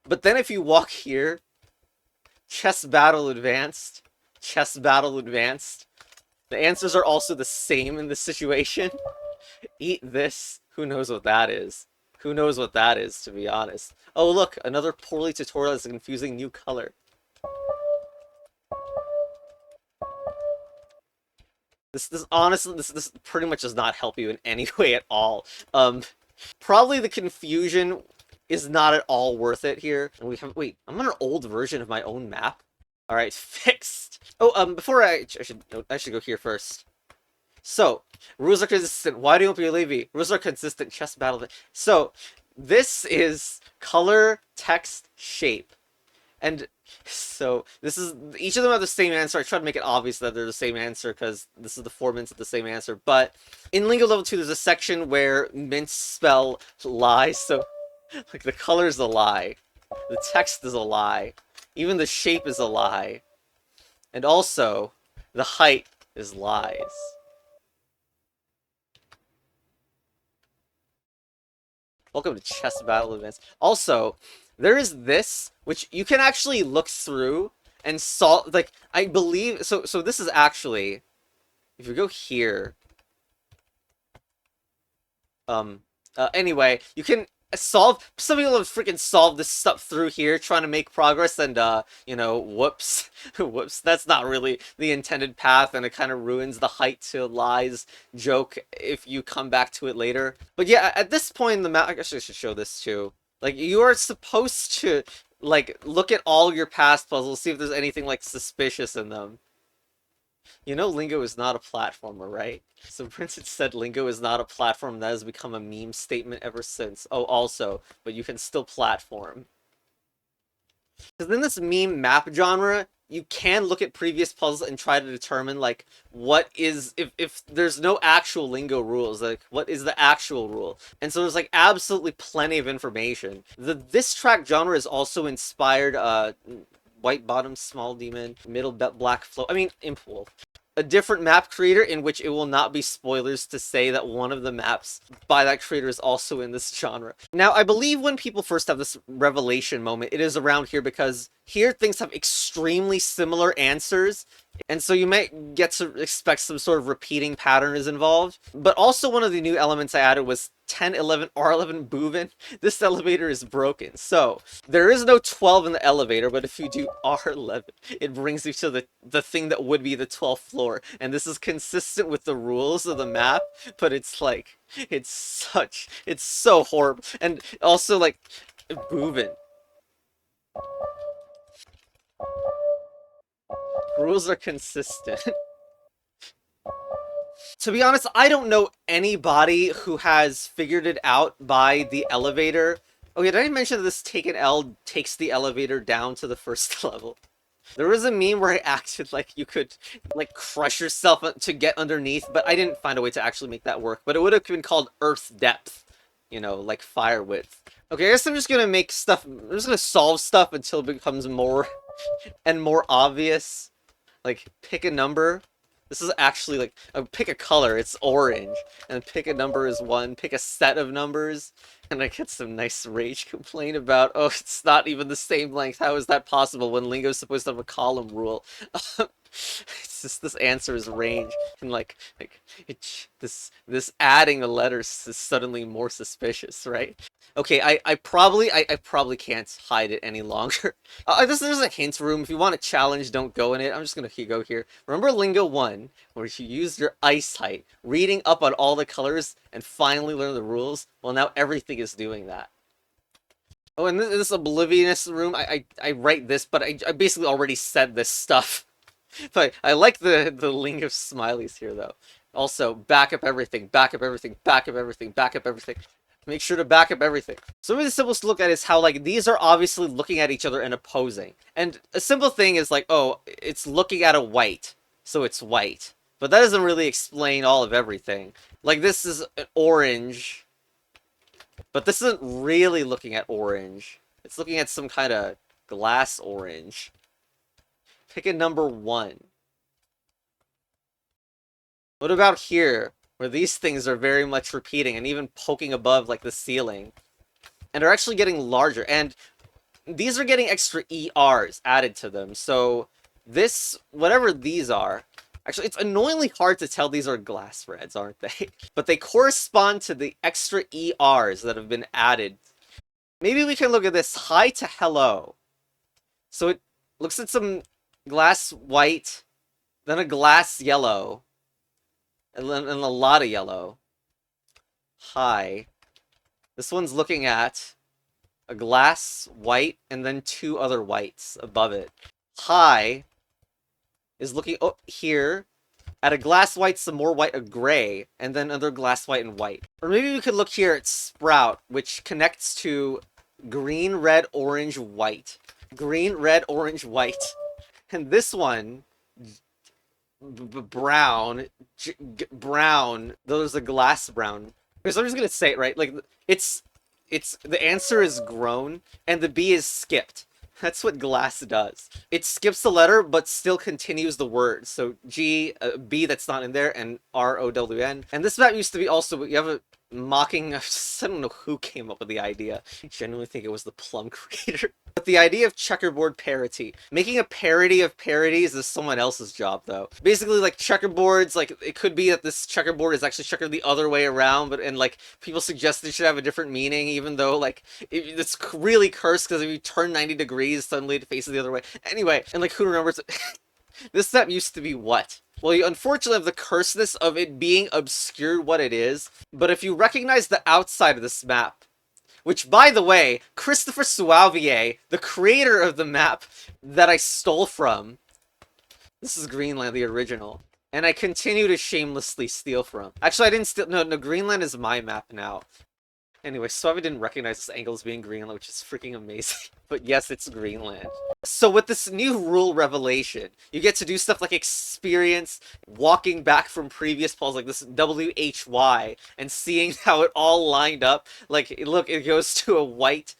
But then if you walk here, chess battle advanced, chess battle advanced, the answers are also the same in this situation. Eat this, who knows what that is. Who knows what that is, to be honest. Oh, look, another poorly tutorial is a confusing new color. This honestly, this pretty much does not help you in any way at all. Probably the confusion is not at all worth it here. And we have, wait, I'm on an old version of my own map. All right, fixed. Oh, before I should go here first. So, rules are consistent. Why do you believe me? Rules are consistent. Chess battle. So, this is color, text, shape. And so, this is, each of them have the same answer. I try to make it obvious that they're the same answer because this is the 4 mints of the same answer. But in Lingo Level 2, there's a section where mints spell lie. So, like, the color is a lie. The text is a lie. Even the shape is a lie. And also, the height is lies. Welcome to Chess Battle Events. Also, there is this, which you can actually look through and solve, like, I believe, so this is actually, if you go here, anyway, you can solve, some people have freaking solved this stuff through here, trying to make progress, and, you know, whoops, whoops, that's not really the intended path, and it kind of ruins the height to lies joke if you come back to it later. But yeah, at this point in the map, I guess I should show this too. Like, you are supposed to, like, look at all your past puzzles, see if there's anything, like, suspicious in them. You know Lingo is not a platformer, right? So Prince said Lingo is not a platform. That has become a meme statement ever since. Oh, also, but you can still platform. Because in this meme map genre, you can look at previous puzzles and try to determine, like, what is, if there's no actual Lingo rules, like, what is the actual rule? And so there's, like, absolutely plenty of information. This track genre is also inspired, white bottom, small demon, middle black flow. I mean, Imp Wolf. A different map creator in which it will not be spoilers to say that one of the maps by that creator is also in this genre. Now, I believe when people first have this revelation moment, it is around here because here things have extremely similar answers And so you might get to expect some sort of repeating pattern is involved. But also one of the new elements I added was 10, 11, R11 Boovin. This elevator is broken. So there is no 12 in the elevator, but if you do R11, it brings you to the thing that would be the 12th floor. And this is consistent with the rules of the map, but it's like, it's so horrible. And also like, Boovin. Rules are consistent. To be honest, I don't know anybody who has figured it out by the elevator. Oh yeah, did I mention that this take an L takes the elevator down to the first level? There was a meme where I acted like you could, like, crush yourself to get underneath, but I didn't find a way to actually make that work. But it would have been called Earth Depth, you know, like fire width. Okay, I guess I'm just gonna make stuff, I'm just gonna solve stuff until it becomes more and more obvious. Like, pick a number. This is actually like, pick a color, it's orange. And pick a number is 1, pick a set of numbers. And I get some nice rage complaint about, oh, it's not even the same length. How is that possible when Lingo's supposed to have a column rule? It's just, this answer is range. And this adding the letters is suddenly more suspicious, right? Okay, I probably can't hide it any longer. There's a hint room. If you want a challenge, don't go in it. I'm just gonna go here. Remember Lingo 1, where you used your eyesight, reading up on all the colors, and finally learn the rules? Well, now everything is doing that. Oh, and this oblivionous room, I write this, but I basically already said this stuff. But I like the Lingo smileys here, though. Also, back up everything, back up everything, back up everything, back up everything. Make sure to back up everything. So really simple to look at is how, like, these are obviously looking at each other and opposing. And a simple thing is like, oh, it's looking at a white, so it's white. But that doesn't really explain all of everything. Like, this is an orange, but this isn't really looking at orange. It's looking at some kind of glass orange. Pick a number 1. What about here? Where these things are very much repeating and even poking above, like, the ceiling. And are actually getting larger. And these are getting extra ERs added to them. So this, whatever these are, actually, it's annoyingly hard to tell these are glass reds, aren't they? But they correspond to the extra ERs that have been added. Maybe we can look at this hi to hello. So it looks at some glass white, then a glass yellow, and a lot of yellow. Hi. This one's looking at a glass white and then 2 other whites above it. Hi is looking here at a glass white, some more white, a gray, and then another glass white and white. Or maybe we could look here at sprout, which connects to green, red, orange, white. Green, red, orange, white. And this one, brown, brown, those are glass brown. Because I'm just gonna say it, right? Like, it's the answer is grown, and the B is skipped. That's what glass does. It skips the letter, but still continues the word. So G, B that's not in there, and ROWN. And this map used to be also, you have a mocking, I don't know who came up with the idea. I genuinely think it was the Plum creator. But the idea of checkerboard parity. Making a parody of parodies is someone else's job, though. Basically, like, checkerboards, like, it could be that this checkerboard is actually checkered the other way around, but, and, like, people suggest it should have a different meaning, even though, like, it's really cursed, because if you turn 90 degrees, suddenly it faces the other way. Anyway, and, like, who remembers it? This map used to be what? Well, you unfortunately have the curseness of it being obscured what it is, but if you recognize the outside of this map, which, by the way, Christopher Suavier, the creator of the map that I stole from, this is Greenland, the original, and I continue to shamelessly steal from. Actually, I didn't steal, no, Greenland is my map now. Anyway, Suave didn't recognize this angle as being Greenland, which is freaking amazing. But yes, it's Greenland. So with this new rule revelation, you get to do stuff like experience walking back from previous polls, like this WHY, and seeing how it all lined up. Like, look, it goes to a white,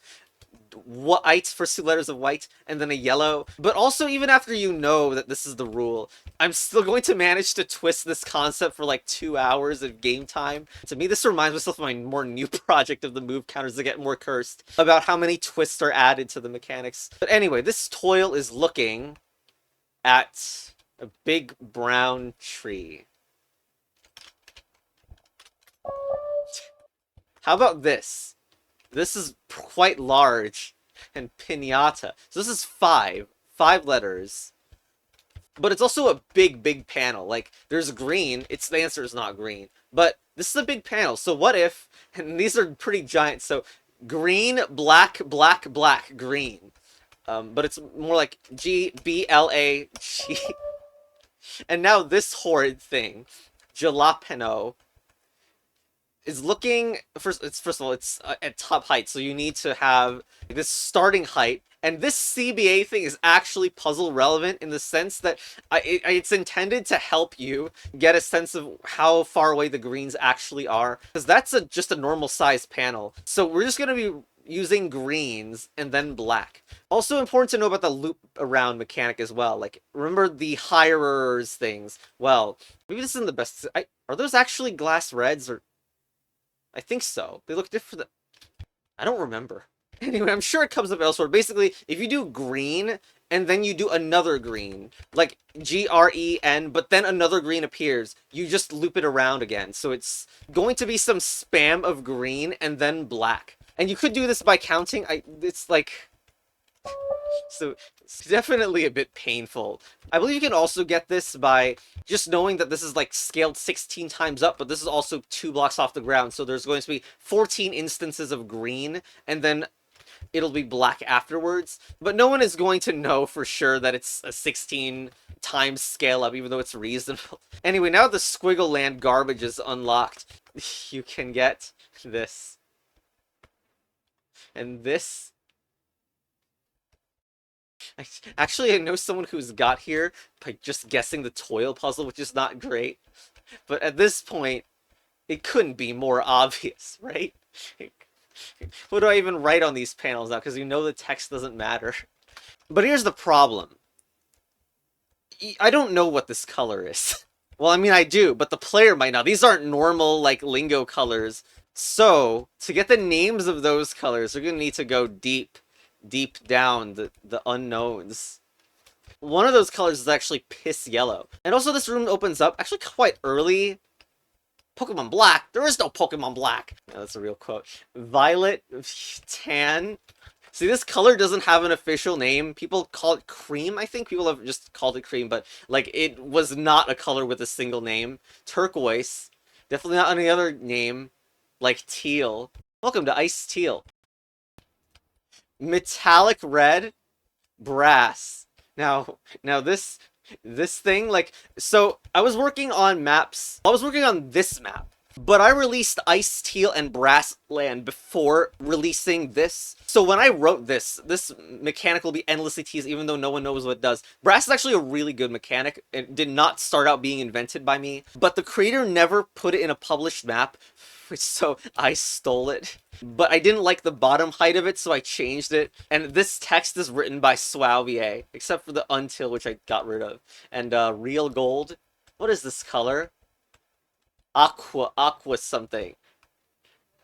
first 2 letters of white, and then a yellow. But also, even after you know that this is the rule, I'm still going to manage to twist this concept for like 2 hours of game time. To me, this reminds myself of my more new project of the move counters that get more cursed, about how many twists are added to the mechanics. But anyway, this toil is looking at A big brown tree. How about this? This is quite large. And piñata. So this is 5. 5 letters. But it's also a big panel. Like, there's green. The answer is not green. But this is a big panel. So what if, and these are pretty giant, so green, black, black, black, green. But it's more like G, B, L, A, G. And now this horrid thing, jalapeno, is looking first of all it's at top height, so you need to have this starting height, and this CBA thing is actually puzzle relevant in the sense that it's intended to help you get a sense of how far away the greens actually are, because that's just a normal size panel. So we're just going to be using greens and then black. Also important to know about the loop around mechanic as well. Like, remember the hirers things. Well, maybe this isn't the best. Are those actually glass reds, or I think so. They look different. I don't remember. Anyway, I'm sure it comes up elsewhere. Basically, if you do green, and then you do another green, like GREN, but then another green appears, you just loop it around again. So it's going to be some spam of green, and then black. And you could do this by counting. It's like... So, it's definitely a bit painful. I believe you can also get this by just knowing that this is like scaled 16 times up, but this is also 2 blocks off the ground, so there's going to be 14 instances of green, and then it'll be black afterwards. But no one is going to know for sure that it's a 16 times scale up, even though it's reasonable. Anyway, now the Squiggleland garbage is unlocked. You can get this. And this. Actually, I know someone who's got here by just guessing the toil puzzle, which is not great. But at this point, it couldn't be more obvious, right? What do I even write on these panels now? Because you know the text doesn't matter. But here's the problem. I don't know what this color is. Well, I mean, I do, but the player might not. These aren't normal, like, Lingo colors. So, to get the names of those colors, we're going to need to go deep down the unknowns. One of those colors is actually piss yellow. And also this room opens up actually quite early. Pokemon Black? There is no Pokemon Black. No, that's a real quote. Violet, tan. See, this color doesn't have an official name. People call it cream, I think. People have just called it cream, but like it was not a color with a single name. Turquoise. Definitely not any other name. Like teal. Welcome to Ice Teal. Metallic red, brass. Now this thing, like, so I was working on maps. I was working on this map, but I released Ice Teal and Brass Land before releasing this. So when I wrote this mechanic will be endlessly teased, even though no one knows what it does. Brass is actually a really good mechanic. It did not start out being invented by me, but the creator never put it in a published map, so I stole it. But I didn't like the bottom height of it, so I changed it. And this text is written by Swavier, except for the until, which I got rid of. And real gold. What is this color? Aqua something.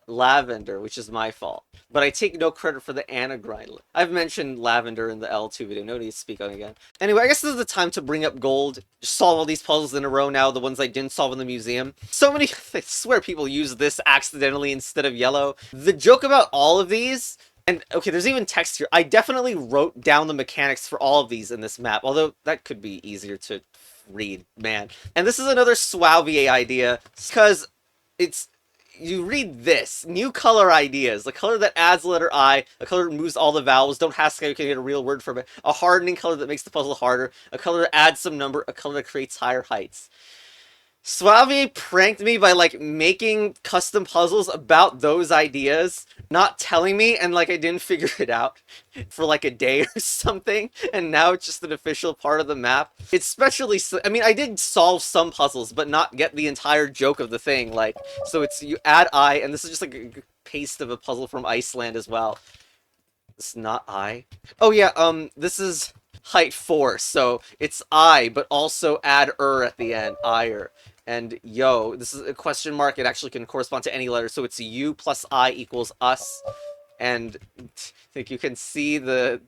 Lavender, which is my fault. But I take no credit for the anagram. I've mentioned lavender in the L2 video. No need to speak on it again. Anyway, I guess this is the time to bring up gold. Just solve all these puzzles in a row now, the ones I didn't solve in the museum. So many, I swear people use this accidentally instead of yellow. The joke about all of these, and okay, there's even text here. I definitely wrote down the mechanics for all of these in this map, although that could be easier to read, man. And this is another Swavier idea, because you read this. New color ideas. A color that adds the letter I. A color that moves all the vowels. Don't ask how you can get a real word from it. A hardening color that makes the puzzle harder. A color that adds some number. A color that creates higher heights. Swavier pranked me by, like, making custom puzzles about those ideas, not telling me, and, like, I didn't figure it out for, like, a day or something, and now it's just an official part of the map. It's especially, I mean, I did solve some puzzles, but not get the entire joke of the thing, like, so it's, you add I, and this is just, like, a paste of a puzzle from Iceland as well. It's not I. Oh, yeah, this is height 4, so it's I, but also add at the end, ire. And yo, this is a question mark. It actually can correspond to any letter, so it's U plus I equals us. and I think you can see the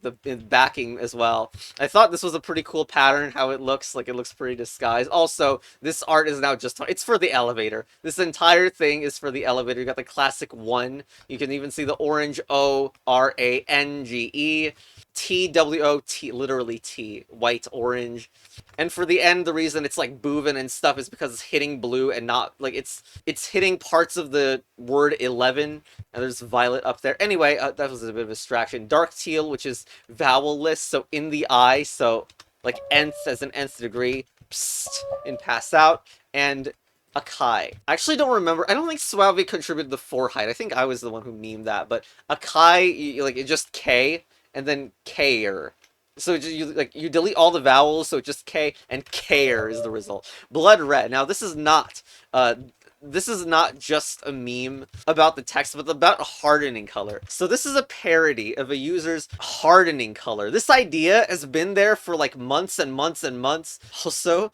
backing as well. I thought this was a pretty cool pattern, how it looks. Like, it looks pretty disguised. Also, this art is now just, it's for the elevator. This entire thing is for the elevator. You got the classic 1. You can even see the orange ORANGE. TWOT, literally T, white, orange. And for the end, the reason it's like boovin and stuff is because it's hitting blue and not, like, it's hitting parts of the word 11, and there's violet up there. Anyway, that was a bit of a distraction. Dark teal, which is vowel-less, so in the eye, so like nth as an nth degree, psst, and pass out, and a kai. I actually don't remember. I don't think Suave contributed the 4 height. I think I was the one who memed that, but a kai, like, it just K, and then care. So you delete all the vowels, so it's just K, and care is the result. Blood red. Now this is not just a meme about the text, but about a hardening color. So this is a parody of a user's hardening color. This idea has been there for like months and months and months. Also,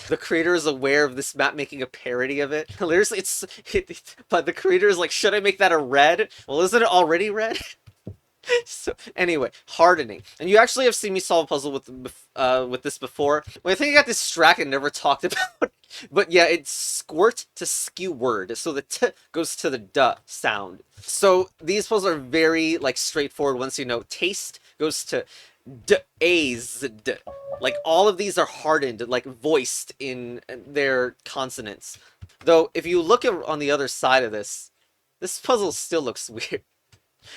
the creator is aware of this map making a parody of it. Hilariously, but the creator is like, should I make that a red? Well, isn't it already red? So anyway, hardening, and you actually have seen me solve a puzzle with this before. Well, I think I got distracted and never talked about it. But yeah, it's squirt to skew word, so the t goes to the d sound. So these puzzles are very like straightforward. Once you know, taste goes to d-azed. Like, all of these are hardened, like voiced in their consonants. Though if you look on the other side of this puzzle still looks weird.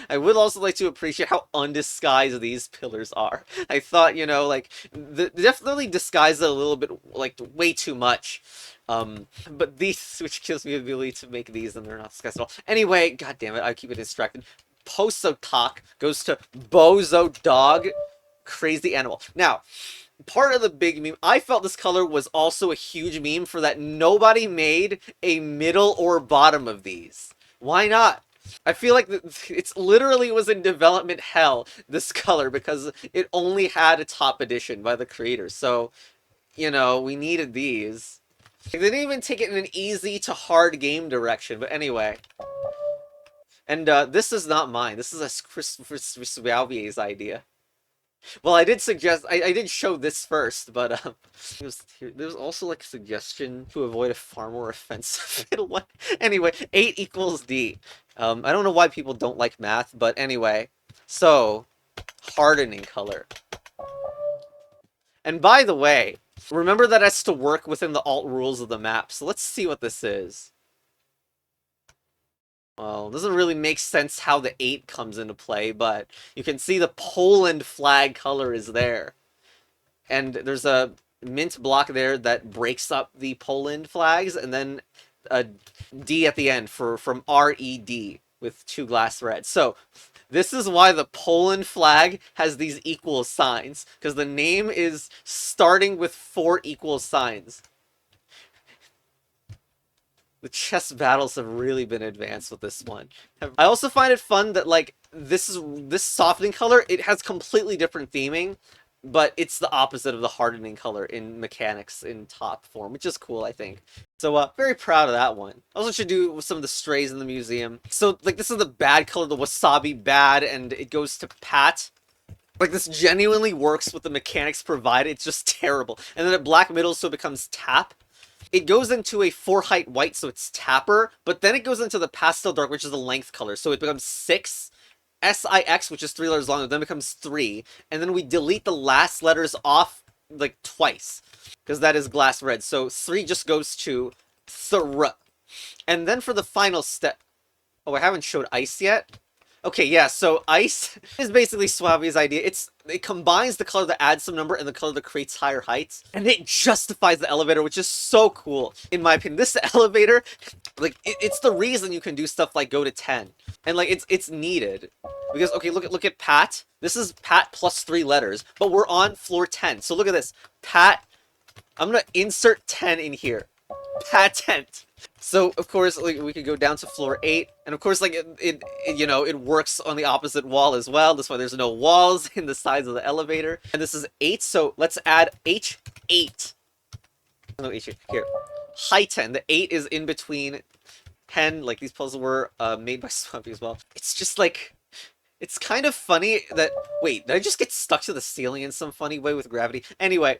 I would also like to appreciate how undisguised these pillars are. I thought, you know, like, definitely disguise it a little bit, like, way too much. But these, which gives me the ability to make these, and they're not disguised at all. Anyway, god damn it, I keep it distracted. Posotok goes to Bozo Dog, Crazy Animal. Now, part of the big meme, I felt this color was also a huge meme for that nobody made a middle or bottom of these. Why not? I feel like it's literally was in development hell, this color, because it only had a top edition by the creators. So, you know, we needed these. They didn't even take it in an easy to hard game direction, but anyway. And this is not mine. This is a Christopher Swialvier's idea. Well, I did suggest, I did show this first, but there was also like a suggestion to avoid a far more offensive one. Anyway, 8 equals D. I don't know why people don't like math, but anyway. So, hardening color. And by the way, remember that has to work within the alt rules of the map, so let's see what this is. Well, it doesn't really make sense how the 8 comes into play, but you can see the Poland flag color is there. And there's a mint block there that breaks up the Poland flags, and then a D at the end from RED with 2 glass reds. So, this is why the Poland flag has these equal signs, because the name is starting with 4 equal signs. The chess battles have really been advanced with this one. I also find it fun that, like, this softening color, it has completely different theming, but it's the opposite of the hardening color in mechanics in top form, which is cool, I think. So, very proud of that one. Also should do with some of the strays in the museum. So, like, this is the bad color, the wasabi bad, and it goes to Pat. Like, this genuinely works with the mechanics provided, it's just terrible. And then at black middle, so it becomes tap. It goes into a 4 height white, so it's tapper, but then it goes into the pastel dark, which is the length color, so it becomes 6, SIX, which is 3 letters long, then becomes 3, and then we delete the last letters off, like, twice, because that is glass red, so 3 just goes to thr. And then for the final step, oh, I haven't showed ice yet? Okay, yeah, so ice is basically Suave's idea. It combines the color that adds some number and the color that creates higher heights, and it justifies the elevator, which is so cool, in my opinion. This elevator, like, it's the reason you can do stuff like go to 10. And, like, it's needed. Because, okay, look at Pat. This is Pat plus 3 letters, but we're on floor 10. So look at this. Pat, I'm gonna insert 10 in here. Patent. So, of course, like, we could go down to floor 8, and of course, like, you know, it works on the opposite wall as well. That's why there's no walls in the sides of the elevator. And this is 8, so let's add H8. No, H8. Here. High 10. The 8 is in between 10, like these puzzles were made by Swampy as well. It's just, like, It's kind of funny that... Wait, did I just get stuck to the ceiling in some funny way with gravity? Anyway,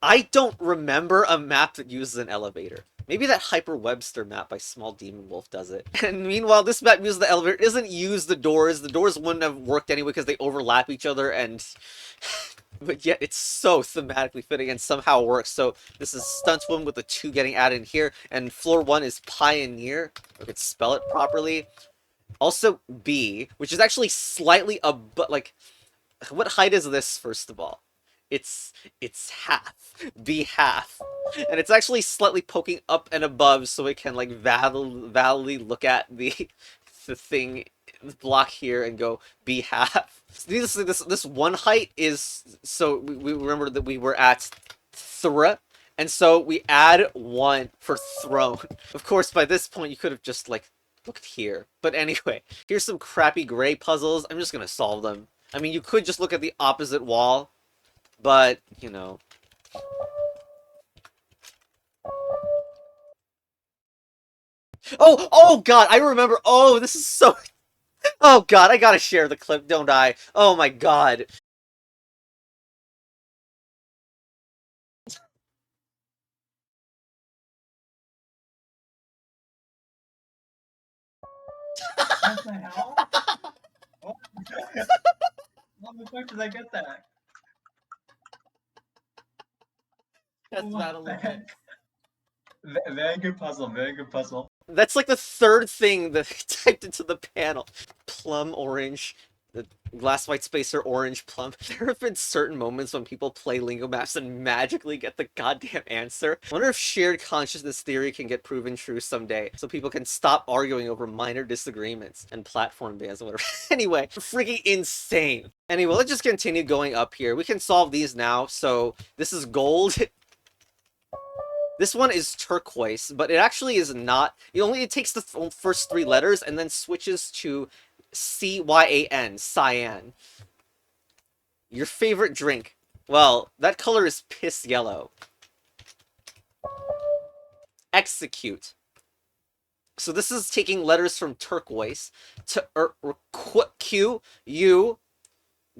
I don't remember a map that uses an elevator. Maybe that Hyper Webster map by Small Demon Wolf does it. And meanwhile, this map uses the elevator. It doesn't use the doors. The doors wouldn't have worked anyway because they overlap each other, and... But yet it's so thematically fitting and somehow works. So this is Stunt Woman with the 2 getting added in here. And floor 1 is Pioneer. If I could spell it properly. Also B, which is actually slightly above, like, what height is this, first of all? It's half. B half. And it's actually slightly poking up and above so it can, like, validly look at the thing, the block here, and go B half. So this one height is, so we remember that we were at thra, and so we add 1 for throne. Of course, by this point, you could have just, like, looked here. But anyway, here's some crappy gray puzzles. I'm just gonna solve them. I mean, you could just look at the opposite wall, but, you know. Oh god, I remember. Oh, this is so... Oh god, I gotta share the clip, don't I? Oh my god. What the hell? Oh. How the fuck did I get that? That's What Battle the of heck? Very good puzzle, very good puzzle. That's like the 3rd thing that I typed into the panel. Plum orange. The glass white spacer orange plum. There have been certain moments when people play Lingo maps and magically get the goddamn answer. I wonder if shared consciousness theory can get proven true someday, so people can stop arguing over minor disagreements and platform bans or whatever. Anyway, freaking insane. Anyway, let's just continue going up here. We can solve these now. So this is gold. This one is turquoise, but it actually is not. It takes the first 3 letters and then switches to C-Y-A-N, cyan. Your favorite drink? Well, that color is piss yellow. Execute. So this is taking letters from turquoise to Q, U,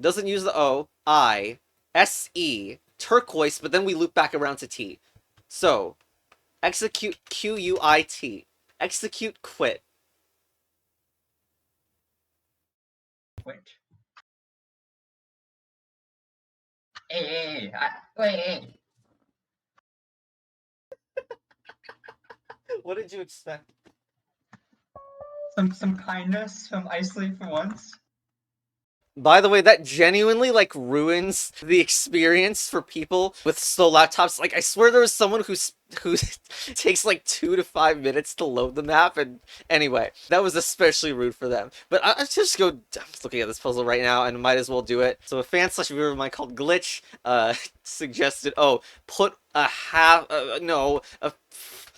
doesn't use the O, I, S-E, turquoise, but then we loop back around to T. So, execute Q-U-I-T. Execute quit. Wait. Hey, wait. What did you expect? Some kindness from Isley for once. By the way, that genuinely, like, ruins the experience for people with slow laptops. Like, I swear there was someone who takes, like, 2 to 5 minutes to load the map, and anyway, that was especially rude for them. But I just go... I'm just looking at this puzzle right now, and might as well do it. So a fan/viewer of mine called Glitch, suggested, oh, put a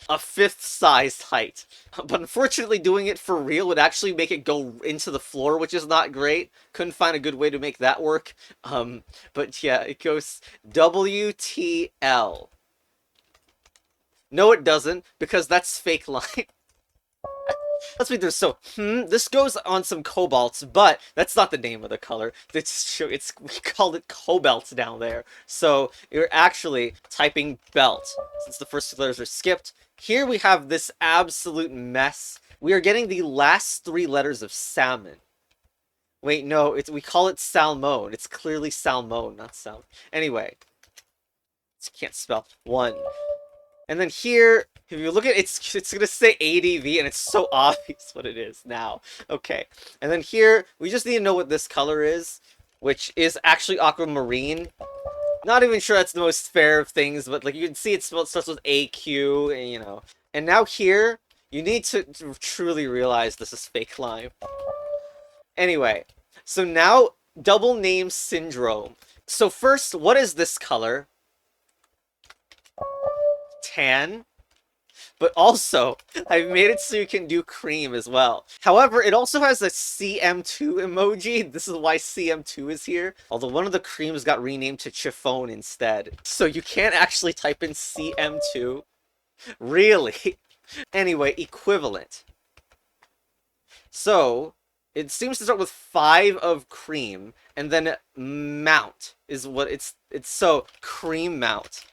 a 5th sized height. But unfortunately, doing it for real would actually make it go into the floor, which is not great. Couldn't find a good way to make that work. But yeah, it goes WTL. No, it doesn't, because that's fake line. Let's read this. So, this goes on some cobalts, but that's not the name of the color. We called it cobalt down there. So, you're actually typing belt, since the first 2 letters are skipped. Here we have this absolute mess. We are getting the last 3 letters of salmon. Wait, no, we call it salmon. It's clearly salmon, not salmon. Anyway, can't spell. 1. And then here, if you look at it, it's gonna say ADV, and it's so obvious what it is now. Okay. And then here, we just need to know what this color is, which is actually aquamarine. Not even sure that's the most fair of things, but like you can see it starts with AQ, and you know. And now here, you need to truly realize this is fake lime. Anyway, so now, double name syndrome. So first, what is this color? Tan. But also, I've made it so you can do cream as well. However, it also has a CM2 emoji. This is why CM2 is here. Although one of the creams got renamed to chiffon instead. So you can't actually type in CM2. Really? Anyway, equivalent. So, It seems to start with 5 of cream, and then mount is what it's so cream mount.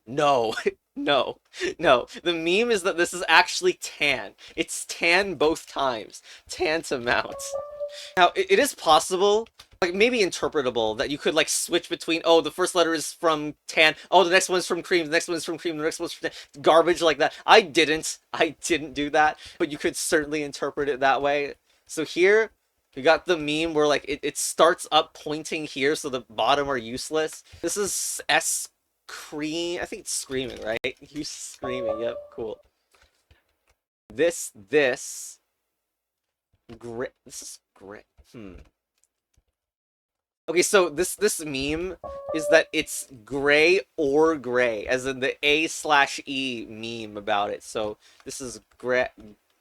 No, no, no. The meme is that this is actually tan. It's tan both times. Tan to mount. Now, it is possible, like maybe interpretable, that you could like switch between, oh, the first letter is from tan, oh, the next one's from cream, the next one's from cream, the next one's from tan. Garbage like that. I didn't do that, but you could certainly interpret it that way. So here, we got the meme where like it starts up pointing here, so the bottom are useless. This is S cream, I think it's screaming, right? You screaming, yep, cool. This grit, this is grit. Okay, so this meme is that it's gray or gray, as in the A/E meme about it. So this is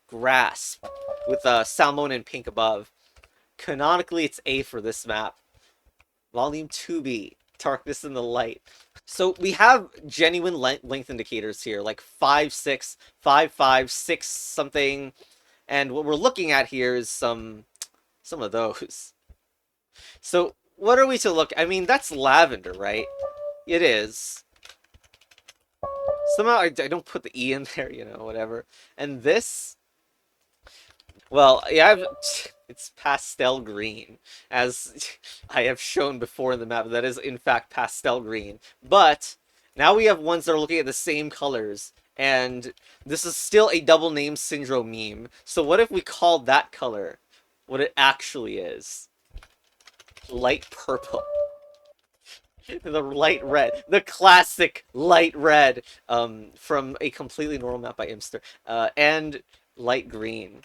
grasp with salmon and pink above. Canonically, it's A for this map. Volume 2B, darkness in the light. So we have genuine length indicators here, like 5, 6, 5, 5, 6 something, and what we're looking at here is some of those. So what are we to look? I mean, that's lavender, right? It is. Somehow I don't put the E in there, you know, whatever. And this, well, yeah, it's pastel green, as I have shown before in the map. That is, in fact, pastel green. But now we have ones that are looking at the same colors, and this is still a double name syndrome meme. So what if we called that color what it actually is? Light purple. The light red. The classic light red from a completely normal map by Imster. And light green.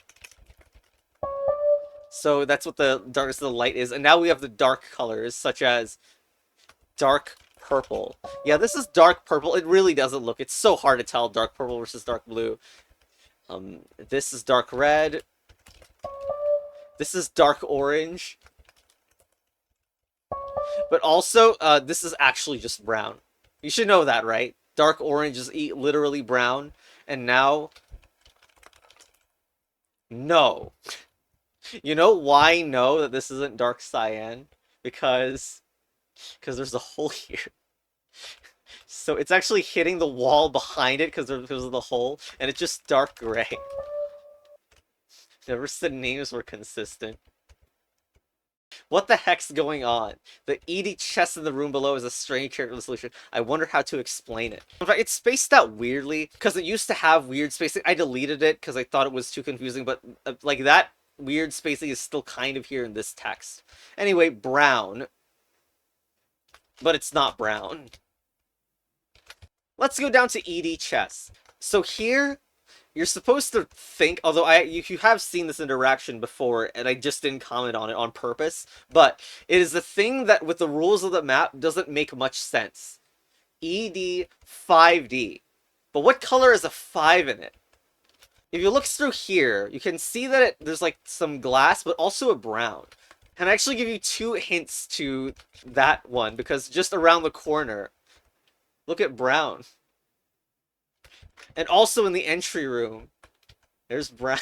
So that's what the darkness of the light is. And now we have the dark colors, such as dark purple. Yeah, this is dark purple. It really doesn't look. It's so hard to tell dark purple versus dark blue. This is dark red. This is dark orange. But also, this is actually just brown. You should know that, right? Dark orange is literally brown. And now... No. You know why no that this isn't dark cyan? Because there's a hole here. So it's actually hitting the wall behind it because of the hole, and it's just dark gray. Never said names were consistent. What the heck's going on? The ED chest in the room below is a strange character solution. I wonder how to explain it. In fact, it's spaced out weirdly, because it used to have weird spacing. I deleted it because I thought it was too confusing, but like that weird spacing is still kind of here in this text. Anyway, brown. But it's not brown. Let's go down to ED chess. So here, you're supposed to think, although you have seen this interaction before, and I just didn't comment on it on purpose, but it is a thing that with the rules of the map doesn't make much sense. ED 5D. But what color is a 5 in it? If you look through here, you can see that there's like some glass, but also a brown. And I actually give you 2 hints to that one, because just around the corner, look at brown. And also in the entry room, there's brown.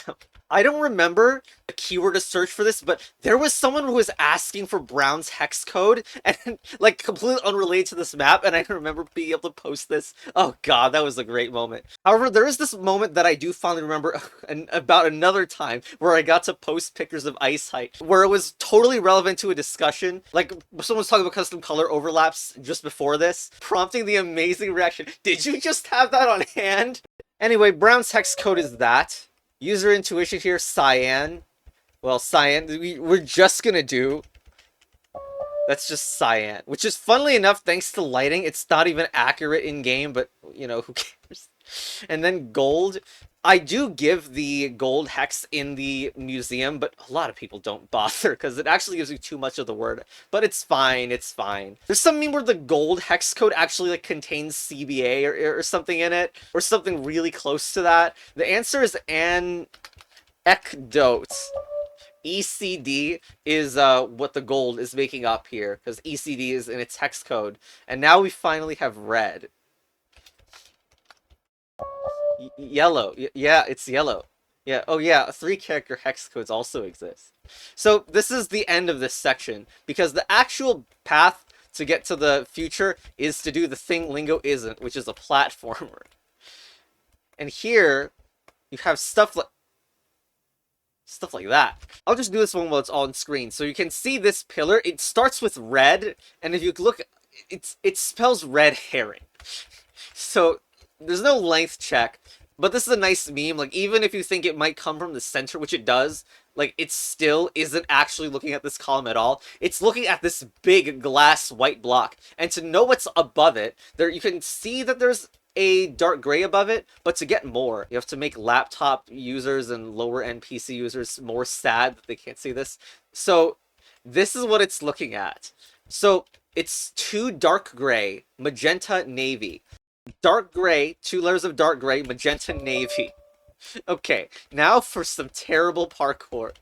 I don't remember the keyword to search for this, but there was someone who was asking for Brown's hex code, and like completely unrelated to this map, and I remember being able to post this. Oh god, that was a great moment. However, there is this moment that I do finally remember about another time where I got to post pictures of Ice Height, where it was totally relevant to a discussion. Like, someone was talking about custom color overlaps just before this, prompting the amazing reaction. Did you just have that on hand? Anyway, Brown's hex code is that. User intuition here, cyan. Well, cyan, we're just gonna do... That's just cyan. Which is, funnily enough, thanks to lighting, it's not even accurate in-game, but, you know, who cares? And then gold. I do give the gold hex in the museum, but a lot of people don't bother, because it actually gives you too much of the word. But it's fine, it's fine. There's some meme where the gold hex code actually like contains CBA or something in it, or something really close to that. The answer is anecdote. ECD is what the gold is making up here, because ECD is in its hex code. And now we finally have red. Yellow. Yeah, it's yellow. Yeah, oh yeah, 3-character hex codes also exist. So this is the end of this section, because the actual path to get to the future is to do the thing Lingo isn't, which is a platformer. And here, you have stuff like that. I'll just do this one while it's on screen. So you can see this pillar, it starts with red, and if you look, it spells red herring. So there's no length check, but this is a nice meme. Like, even if you think it might come from the center, which it does, like, it still isn't actually looking at this column at all. It's looking at this big glass white block. And to know what's above it, there you can see that there's a dark gray above it, but to get more, you have to make laptop users and lower end PC users more sad that they can't see this. So this is what it's looking at. So it's 2 dark gray, magenta, navy. Dark gray, 2 layers of dark gray, magenta, navy. Okay, now for some terrible parkour.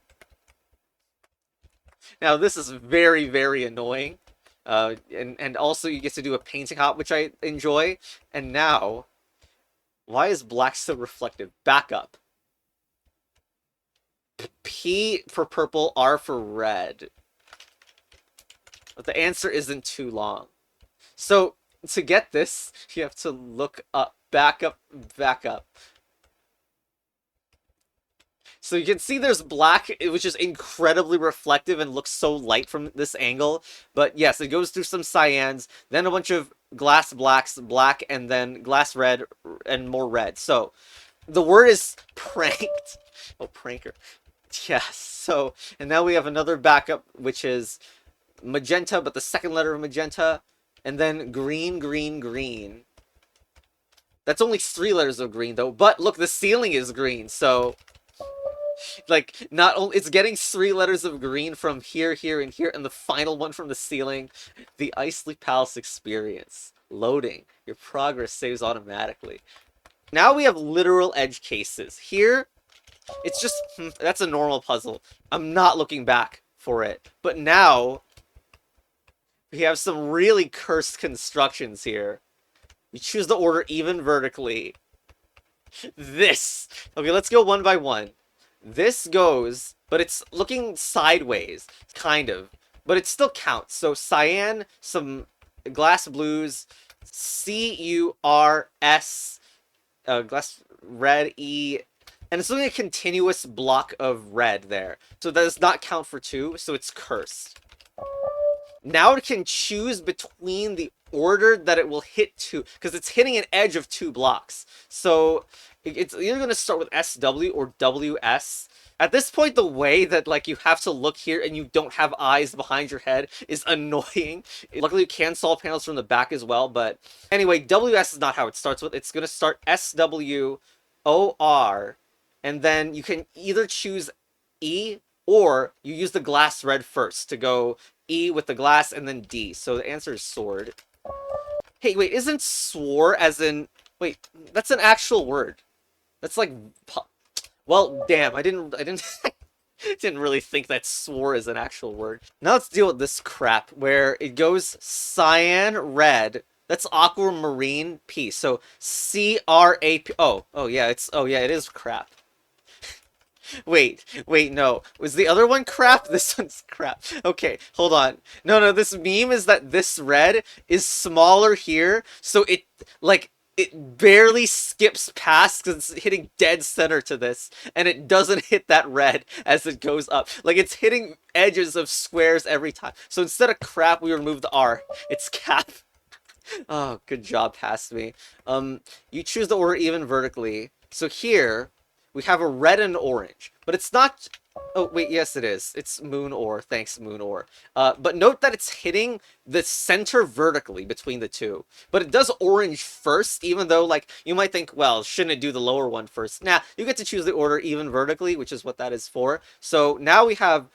Now this is very, very annoying. And also you get to do a painting hop, which I enjoy. And now, why is black so reflective? Back up. P for purple, R for red. But the answer isn't too long. So, to get this, you have to look up, back up, back up. So you can see there's black, which is incredibly reflective and looks so light from this angle. But yes, it goes through some cyans, then a bunch of glass blacks, black, and then glass red, and more red. So the word is pranked. Oh, pranker. Yes, so, and now we have another backup, which is magenta, but the second letter of magenta, and then green, green, green. That's only 3 letters of green, though, but look, the ceiling is green, so... Like, not only it's getting 3 letters of green from here, here, and here, and the final one from the ceiling. The Isley Palace experience. Loading. Your progress saves automatically. Now we have literal edge cases. Here, it's just, that's a normal puzzle. I'm not looking back for it. But now, we have some really cursed constructions here. You choose the order even vertically. This. Okay, let's go one by one. This goes, but it's looking sideways, kind of. But it still counts. So cyan, some glass blues, C-U-R-S, glass red, E, and it's looking a continuous block of red there. So that does not count for 2, so it's cursed. Now it can choose between the order that it will hit 2, because it's hitting an edge of 2 blocks. So it's either going to start with SW or WS. At this point, the way that, like, you have to look here and you don't have eyes behind your head is annoying. Luckily, you can solve panels from the back as well, but anyway, WS is not how it starts with. It's going to start SWOR, and then you can either choose E or you use the glass red first to go E with the glass and then D. So the answer is sword. Hey, wait, isn't swore as in... Wait, that's an actual word. That's like... Well, damn, I didn't didn't really think that swore is an actual word. Now let's deal with this crap, where it goes cyan, red. That's aquamarine, P. So C-R-A-P... Oh, yeah, it is crap. Wait, no. Was the other one crap? This one's crap. Okay, hold on. No, this meme is that this red is smaller here, so it, like, it barely skips past because it's hitting dead center to this, and it doesn't hit that red as it goes up. Like, it's hitting edges of squares every time. So instead of crap, we remove the R. It's cap. Oh, good job, past me. You choose the order even vertically. So here... we have a red and orange, but it's not... Oh, wait, yes it is. It's moon ore. Thanks, moon ore. But note that it's hitting the center vertically between the two. But it does orange first, even though, like, you might think, well, shouldn't it do the lower one first? Nah, you get to choose the order even vertically, which is what that is for. So now we have...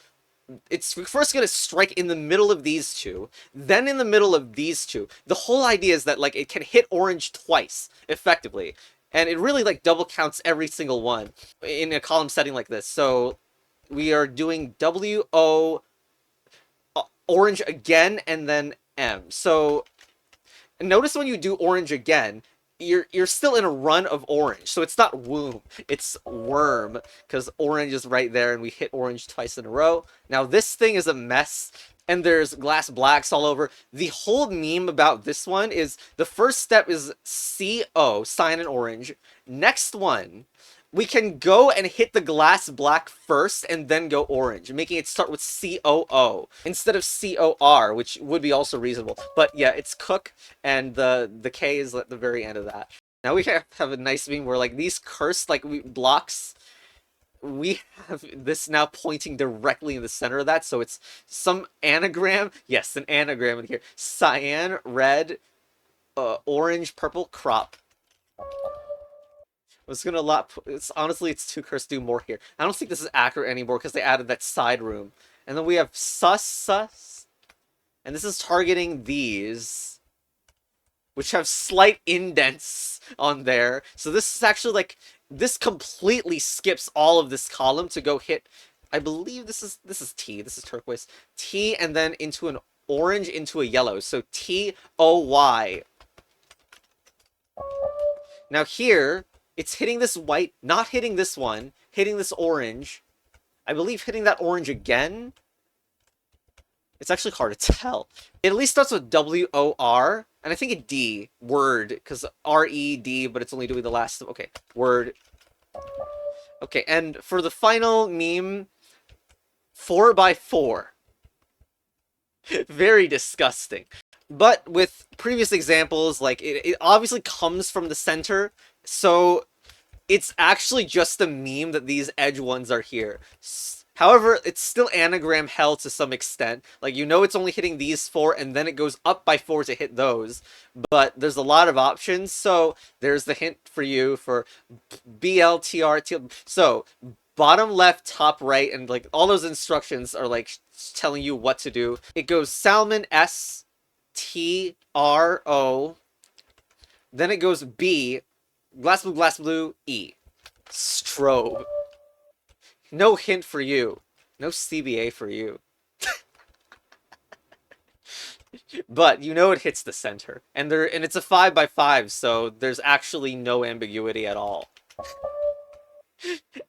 It's first going to strike in the middle of these two, then in the middle of these two. The whole idea is that, like, it can hit orange twice, effectively. And it really, like, double counts every single one in a column setting like this. So we are doing W-O, orange again, and then M. So notice when you do orange again, you're still in a run of orange. So it's not womb, it's worm, because orange is right there, and we hit orange twice in a row. Now this thing is a mess, and there's glass blacks all over. The whole meme about this one is the first step is CO, cyan and orange. Next one, we can go and hit the glass black first and then go orange, making it start with COO instead of COR, which would be also reasonable. But yeah, it's cook, and the K is at the very end of that. Now we have a nice meme where like these cursed blocks, we have this now pointing directly in the center of that, so it's some anagram. Yes, an anagram in here. Cyan, red, orange, purple, crop. I was gonna lot. It's honestly, it's too cursed to do more here. I don't think this is accurate anymore because they added that side room, and then we have sus, and this is targeting these, which have slight indents on there. So this is actually like this completely skips all of this column to go hit. I believe this is T. This is turquoise T, and then into an orange into a yellow. So TOY. Now here, it's hitting this white, not hitting this one, hitting this orange. I believe hitting that orange again. It's actually hard to tell. It at least starts with WOR, and I think a D, word, because RED, but it's only doing the last. Okay, word. Okay, and for the final meme, 4x4. Very disgusting. But with previous examples, like, it obviously comes from the center, so it's actually just a meme that these edge ones are here. However, it's still anagram hell to some extent. Like, you know it's only hitting these four, and then it goes up by 4 to hit those. But there's a lot of options, so there's the hint for you for BLTR. So, bottom left, top right, and like all those instructions are like telling you what to do. It goes salmon STRO, then it goes B, glass blue, E. Strobe. No hint for you. No CBA for you. But you know it hits the center. And it's a 5x5, so there's actually no ambiguity at all.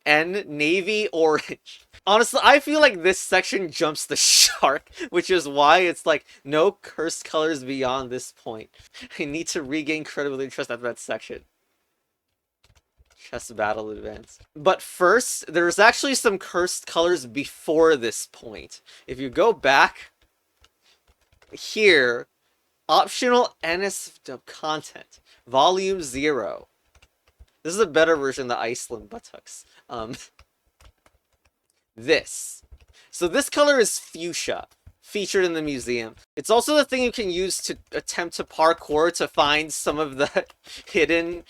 N, navy, orange. Honestly, I feel like this section jumps the shark, which is why it's like no cursed colors beyond this point. I need to regain credibility and trust after that section. Chess battle advance. But first, there's actually some cursed colors before this point. If you go back here, optional NSW content, volume 0. This is a better version of the Iceland buttocks. This. So this color is fuchsia, featured in the museum. It's also the thing you can use to attempt to parkour to find some of the hidden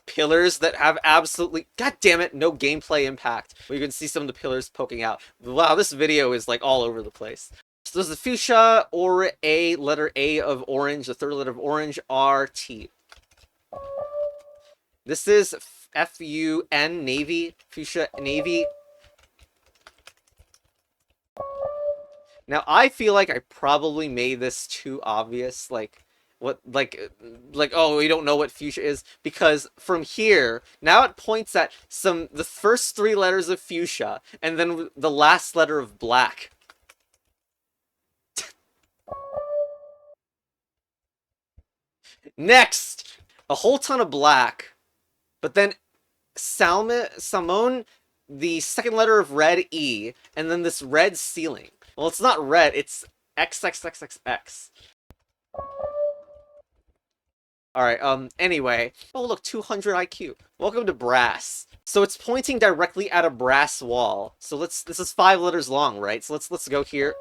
pillars that have absolutely, god damn it, no gameplay impact. Where you can see some of the pillars poking out. Wow, this video is like all over the place. So there's the fuchsia, or A, letter A of orange, the third letter of orange, RT. This is FUN, navy, fuchsia, navy. Now, I feel like I probably made this too obvious, like, what, oh, we don't know what fuchsia is, because from here, now it points at the first 3 letters of fuchsia, and then the last letter of black. Next! A whole ton of black, but then salmon, the second letter of red, E, and then this red ceiling. Well, it's not red, it's XXXXX. Alright, anyway. Oh, look, 200 IQ. Welcome to brass. So it's pointing directly at a brass wall. So this is 5 letters long, right? So let's go here.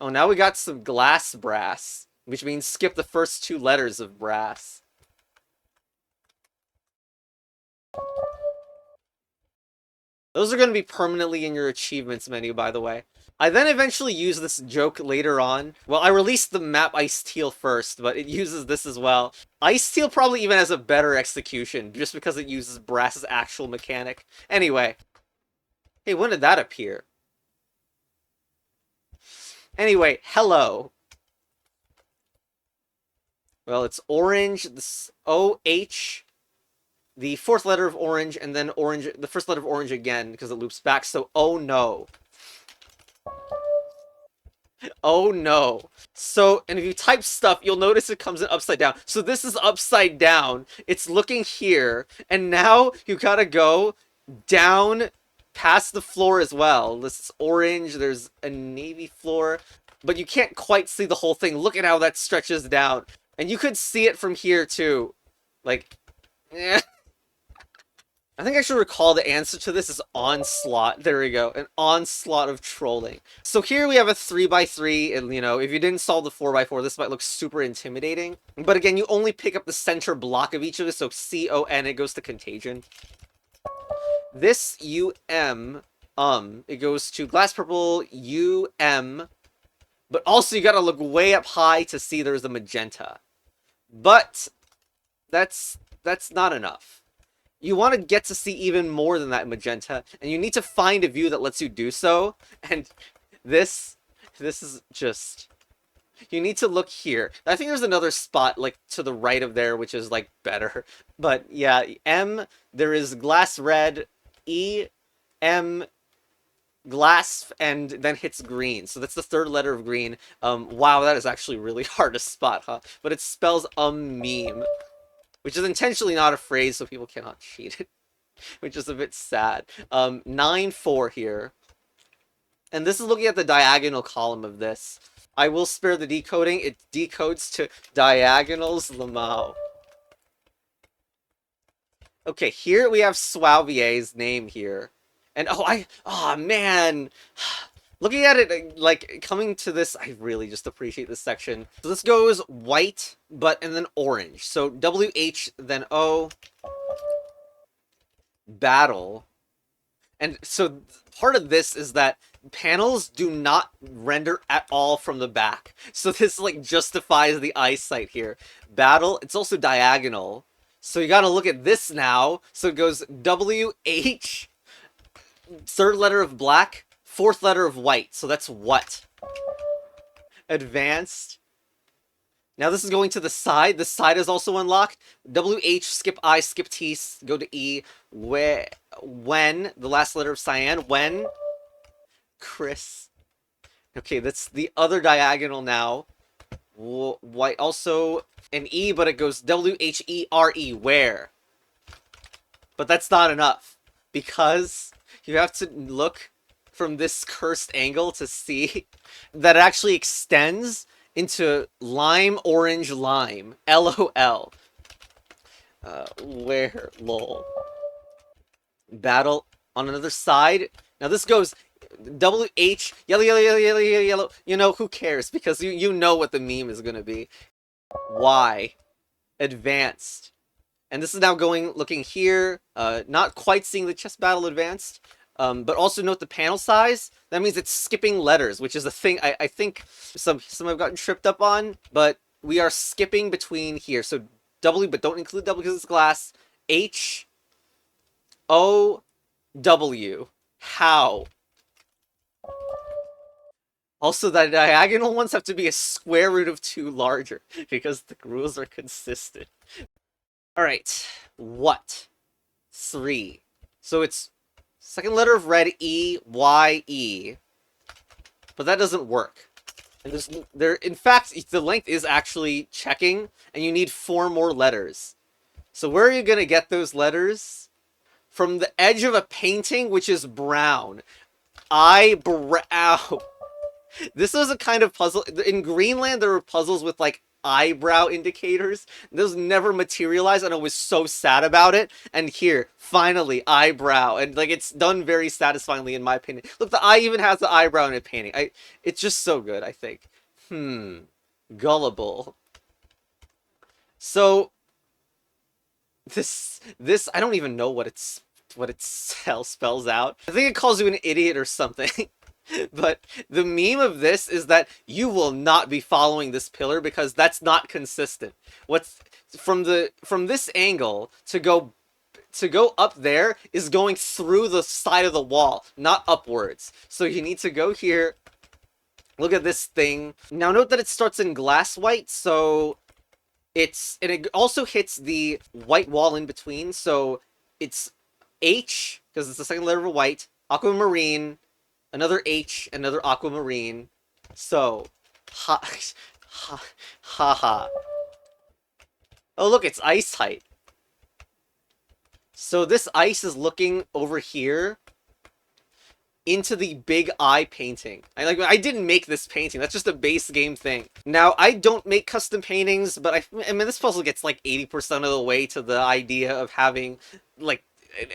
Oh, now we got some glass brass, which means skip the first 2 letters of brass. Those are going to be permanently in your achievements menu, by the way. I then eventually use this joke later on. Well, I released the map Ice Teal first, but it uses this as well. Ice Teal probably even has a better execution, just because it uses Brass's actual mechanic. Anyway. Hey, when did that appear? Anyway, hello. Well, it's orange, this OH, the fourth letter of orange, and then orange, the first letter of orange again, because it loops back, so oh no. Oh no. So, and if you type stuff, you'll notice it comes in upside down. So this is upside down. It's looking here, and now you gotta go down past the floor as well. This is orange, there's a navy floor, but you can't quite see the whole thing. Look at how that stretches down. And you could see it from here too. Like, eh. I think I should recall the answer to this is onslaught. There we go. An onslaught of trolling. So here we have a 3x3, and you know, if you didn't solve the 4x4, this might look super intimidating. But again, you only pick up the center block of each of this, so C-O-N, it goes to contagion. This U-M, it goes to glass purple, U-M, but also you gotta look way up high to see there's a magenta. But that's not enough. You want to get to see even more than that magenta, and you need to find a view that lets you do so, and this is just... You need to look here. I think there's another spot, like, to the right of there, which is, like, better. But, yeah, M, there is glass red, E, M, glass, and then hits green. So that's the third letter of green. Wow, that is actually really hard to spot, huh? But it spells meme. Which is intentionally not a phrase, so people cannot cheat it. Which is a bit sad. 9-4 here. And this is looking at the diagonal column of this. I will spare the decoding. It decodes to diagonals Lamau. Okay, here we have Swavier's name here. And oh man! Looking at it, like, coming to this, I really just appreciate this section. So this goes white, and then orange. So W-H, then O. Battle. And so part of this is that panels do not render at all from the back. So this, like, justifies the eyesight here. Battle, it's also diagonal. So you gotta look at this now. So it goes W-H, third letter of black, fourth letter of white, so that's what? Advanced. Now this is going to the side. The side is also unlocked. W-H, skip I, skip T, go to E. When, the last letter of cyan. When. Chris. Okay, that's the other diagonal now. White, also an E, but it goes W-H-E-R-E, where? But that's not enough. Because you have to look from this cursed angle to see that it actually extends into lime, orange, lime. LOL. Where? Lol. Battle on another side. Now this goes WH, yellow, yellow, yellow, yellow, yellow, yellow. You know, who cares? Because you know what the meme is gonna be. Y. Advanced. And this is now looking here. Not quite seeing the chess battle advanced. But also note the panel size. That means it's skipping letters, which is a thing I think some have gotten tripped up on. But we are skipping between here. So W, but don't include W because it's glass. H, O, W. How? Also, the diagonal ones have to be a square root of 2 larger because the rules are consistent. Alright. What? 3. So it's second letter of red, E, Y, E. But that doesn't work. And in fact, the length is actually checking, and you need 4 more letters. So where are you going to get those letters? From the edge of a painting, which is brown. Eyebrow. This was a kind of puzzle. In Greenland, there were puzzles with, like, eyebrow indicators. Those never materialized, and I was so sad about it. And here, finally, eyebrow. And, like, it's done very satisfyingly, in my opinion. Look, the eye even has the eyebrow in a painting. It's just so good, I think. Gullible. So, this, I don't even know what it spells out. I think it calls you an idiot or something. But the meme of this is that you will not be following this pillar because that's not consistent. What's from this angle to go up there is going through the side of the wall, not upwards. So you need to go here. Look at this thing. Now note that it starts in glass white, so and it also hits the white wall in between, so it's H, because it's the second letter of white, aquamarine, another H, another aquamarine. So, ha, ha, ha, ha. Oh, look, it's ice height. So this ice is looking over here into the big eye painting. I didn't make this painting. That's just a base game thing. Now, I don't make custom paintings, but I mean, this puzzle gets like 80% of the way to the idea of having like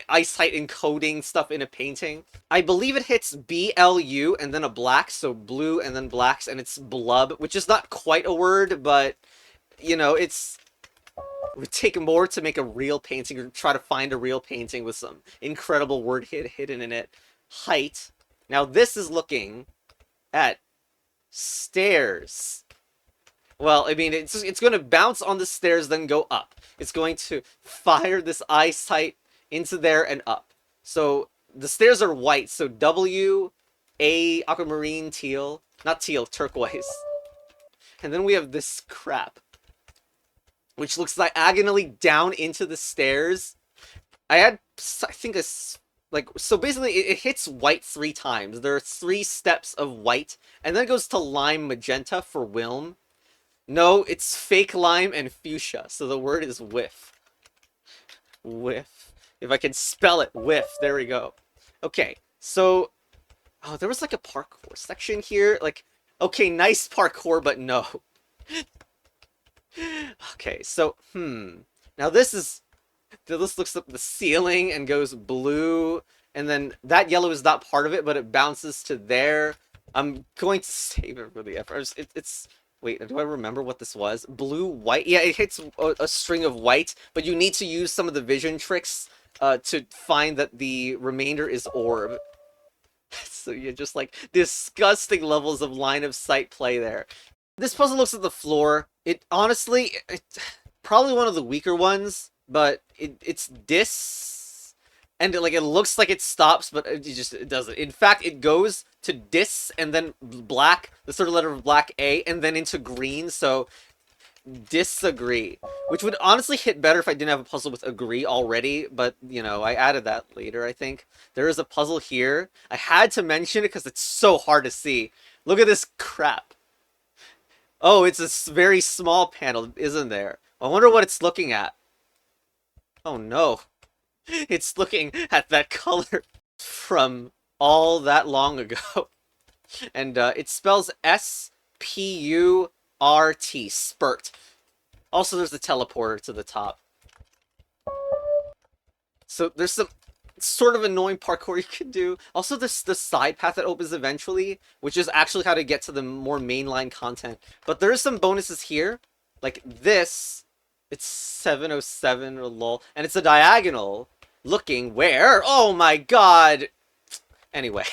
ice height encoding stuff in a painting. I believe it hits BLU and then a black, so blue and then blacks, and it's blub, which is not quite a word, but you know, it would take more to make a real painting or try to find a real painting with some incredible word hidden in it. Height. Now this is looking at stairs. Well, I mean, it's going to bounce on the stairs, then go up. It's going to fire this eyesight into there and up. So the stairs are white, so W, A, aquamarine, teal. Not teal, turquoise. And then we have this crap, which looks diagonally down into the stairs. I think, so basically it hits white 3 times. There are 3 steps of white, and then it goes to lime magenta for Wilm. No, it's fake lime and fuchsia, so the word is whiff. Whiff. If I can spell it, whiff. There we go. Okay, so... Oh, there was like a parkour section here. Like, okay, nice parkour, but no. Okay, so, Now this looks up the ceiling and goes blue, and then that yellow is not part of it, but it bounces to there. I'm going to save it for the effort. Wait, do I remember what this was? Blue, white? Yeah, it hits a string of white, but you need to use some of the vision tricks to find that the remainder is orb. So you're just like disgusting levels of line of sight play there. This puzzle looks at the floor. It honestly, probably one of the weaker ones, but it's dis, and it looks like it stops, but it doesn't. In fact, it goes to dis and then black, the third letter of black A, and then into green. So disagree, which would honestly hit better if I didn't have a puzzle with agree already, but you know, I added that later. I think there is a puzzle here. I had to mention it because it's so hard to see. Look at this crap. Oh, it's a very small panel, isn't there? I wonder what it's looking at. Oh no. It's looking at that color from all that long ago. And it spells S-P-U-R-T, spurt. Also, there's the teleporter to the top. So there's some sort of annoying parkour you can do. Also, there's the side path that opens eventually, which is actually how to get to the more mainline content. But there is some bonuses here. Like this, it's 707 or lol, and it's a diagonal looking where? Oh my god! Anyway,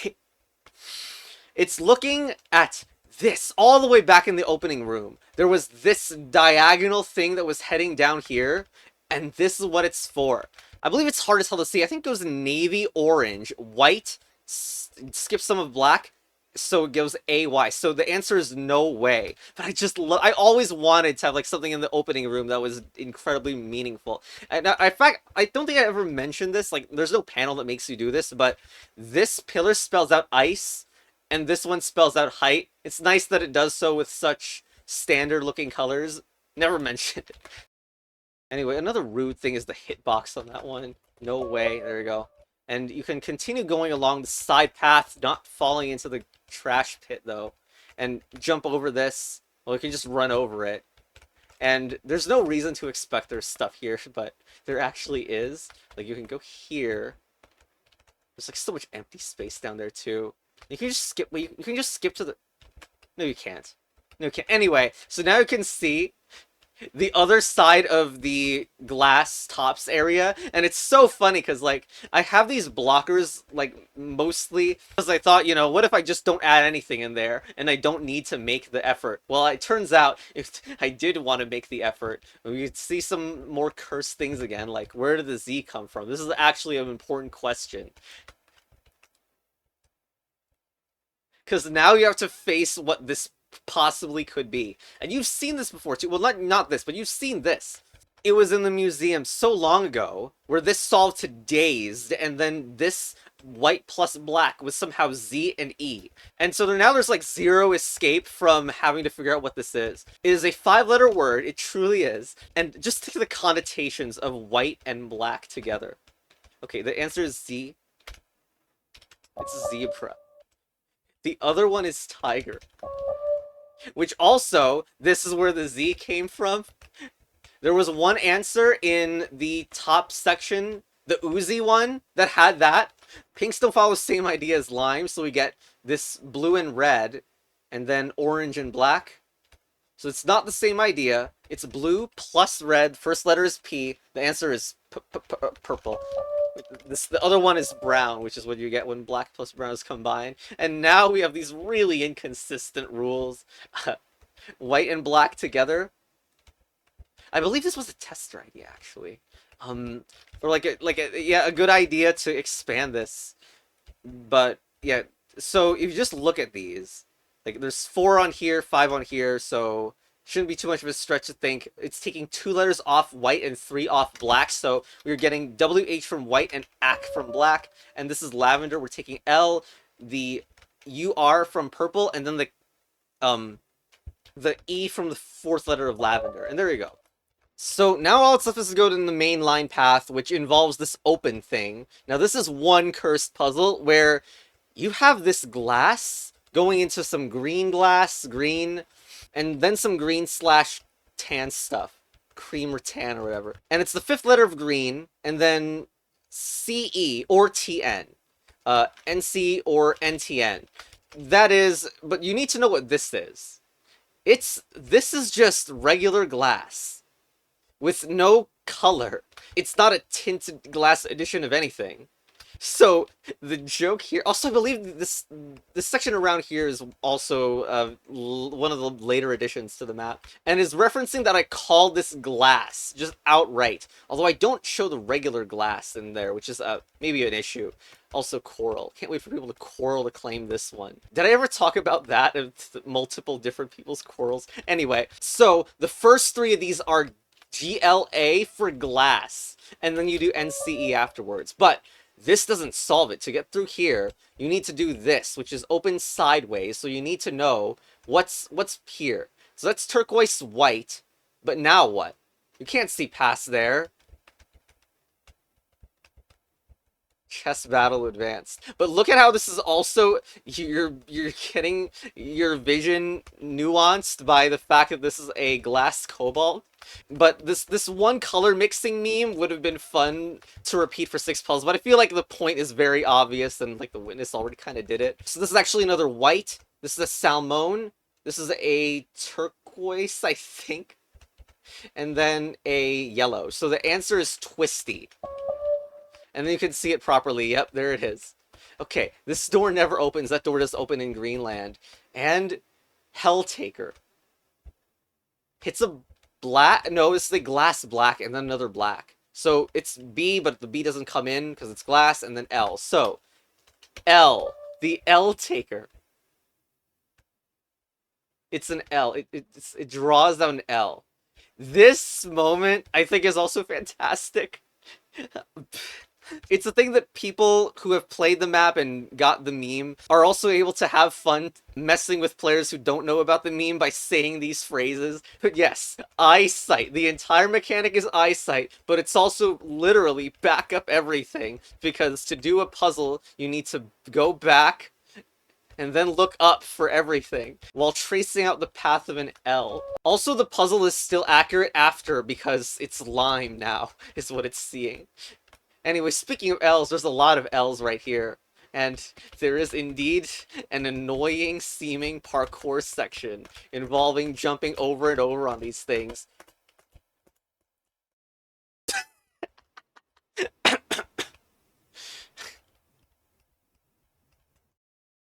it's looking at this all the way back in the opening room. There was this diagonal thing that was heading down here, and this is what it's for. I believe it's hard as hell to see. I think it goes navy, orange, white, skip some of black, so it goes AY. So the answer is no way. But I always wanted to have like something in the opening room that was incredibly meaningful. And in fact, I don't think I ever mentioned this. Like, there's no panel that makes you do this, but this pillar spells out ice, and this one spells out height. It's nice that it does so with such standard-looking colors. Never mentioned it. Anyway, another rude thing is the hitbox on that one. No way. There we go. And you can continue going along the side path, not falling into the trash pit, though. And jump over this. Well, you can just run over it. And there's no reason to expect there's stuff here, but there actually is. Like, you can go here. There's, like, so much empty space down there, too. You can just skip... You can just skip to the... No, you can't. No, you can't. Anyway, so now you can see the other side of the glass tops area, and it's so funny because like I have these blockers like mostly because I thought, you know, what if I just don't add anything in there and I don't need to make the effort. Well, it turns out if I did want to make the effort, we could see some more cursed things again, like where did the Z come from? This is actually an important question, because now you have to face what this possibly could be. And you've seen this before too. Well, not this, but you've seen this. It was in the museum so long ago where this solved to dazed, and then this white plus black was somehow Z and E. And so now there's like zero escape from having to figure out what this is. It is a 5-letter word, it truly is. And just think of the connotations of white and black together. Okay, the answer is Z. It's zebra. The other one is tiger. Which also, this is where the Z came from. There was one answer in the top section, the Uzi one, that had that. Pinks don't follow the same idea as lime, so we get this blue and red, and then orange and black. So it's not the same idea. It's blue plus red. First letter is P. The answer is purple. The other one is brown, which is what you get when black plus brown is combined. And now we have these really inconsistent rules. White and black together. I believe this was a tester idea, actually. Or yeah, a good idea to expand this. But yeah, so if you just look at these, like there's 4 on here, 5 on here, so shouldn't be too much of a stretch to think it's taking 2 letters off white and 3 off black. So we're getting WH from white and AC from black, and this is lavender. We're taking L, the UR from purple, and then the E from the 4th letter of lavender. And there you go. So now all it's left is to go to the mainline path, which involves this open thing. Now this is one cursed puzzle where you have this glass going into some green glass, green, and then some green / tan stuff. Cream or tan or whatever. And it's the 5th letter of green, and then CE or TN. NC or NTN. That is, but you need to know what this is. This is just regular glass. With no color. It's not a tinted glass edition of anything. So, the joke here... Also, I believe this section around here is also one of the later additions to the map. And is referencing that I call this glass, just outright. Although I don't show the regular glass in there, which is maybe an issue. Also, coral. Can't wait for people to coral to claim this one. Did I ever talk about that? Multiple different people's corals? Anyway, so the first 3 of these are GLA for glass, and then you do NCE afterwards. But this doesn't solve it. To get through here, you need to do this, which is open sideways, so you need to know what's here. So that's turquoise white, but now what? You can't see past there. Chess battle advanced. But look at how this is also, you're getting your vision nuanced by the fact that this is a glass cobalt. But this one color mixing meme would have been fun to repeat for 6 puzzles, but I feel like the point is very obvious and like the witness already kind of did it. So this is actually another white. This is a salmon. This is a turquoise, I think. And then a yellow. So the answer is twisty. And then you can see it properly. Yep, there it is. Okay, this door never opens. That door does open in Greenland. And Helltaker. It's a black... No, it's the glass black and then another black. So it's B, but the B doesn't come in because it's glass, and then L. So, L. The L-taker. It's an L. It draws down an L. This moment, I think, is also fantastic. It's a thing that people who have played the map and got the meme are also able to have fun messing with players who don't know about the meme by saying these phrases. But yes, eyesight. The entire mechanic is eyesight, but it's also literally back up everything, because to do a puzzle, you need to go back and then look up for everything while tracing out the path of an L. Also, the puzzle is still accurate after because it's lime now, is what it's seeing. Anyway, speaking of L's, there's a lot of L's right here. And there is indeed an annoying seeming parkour section involving jumping over and over on these things.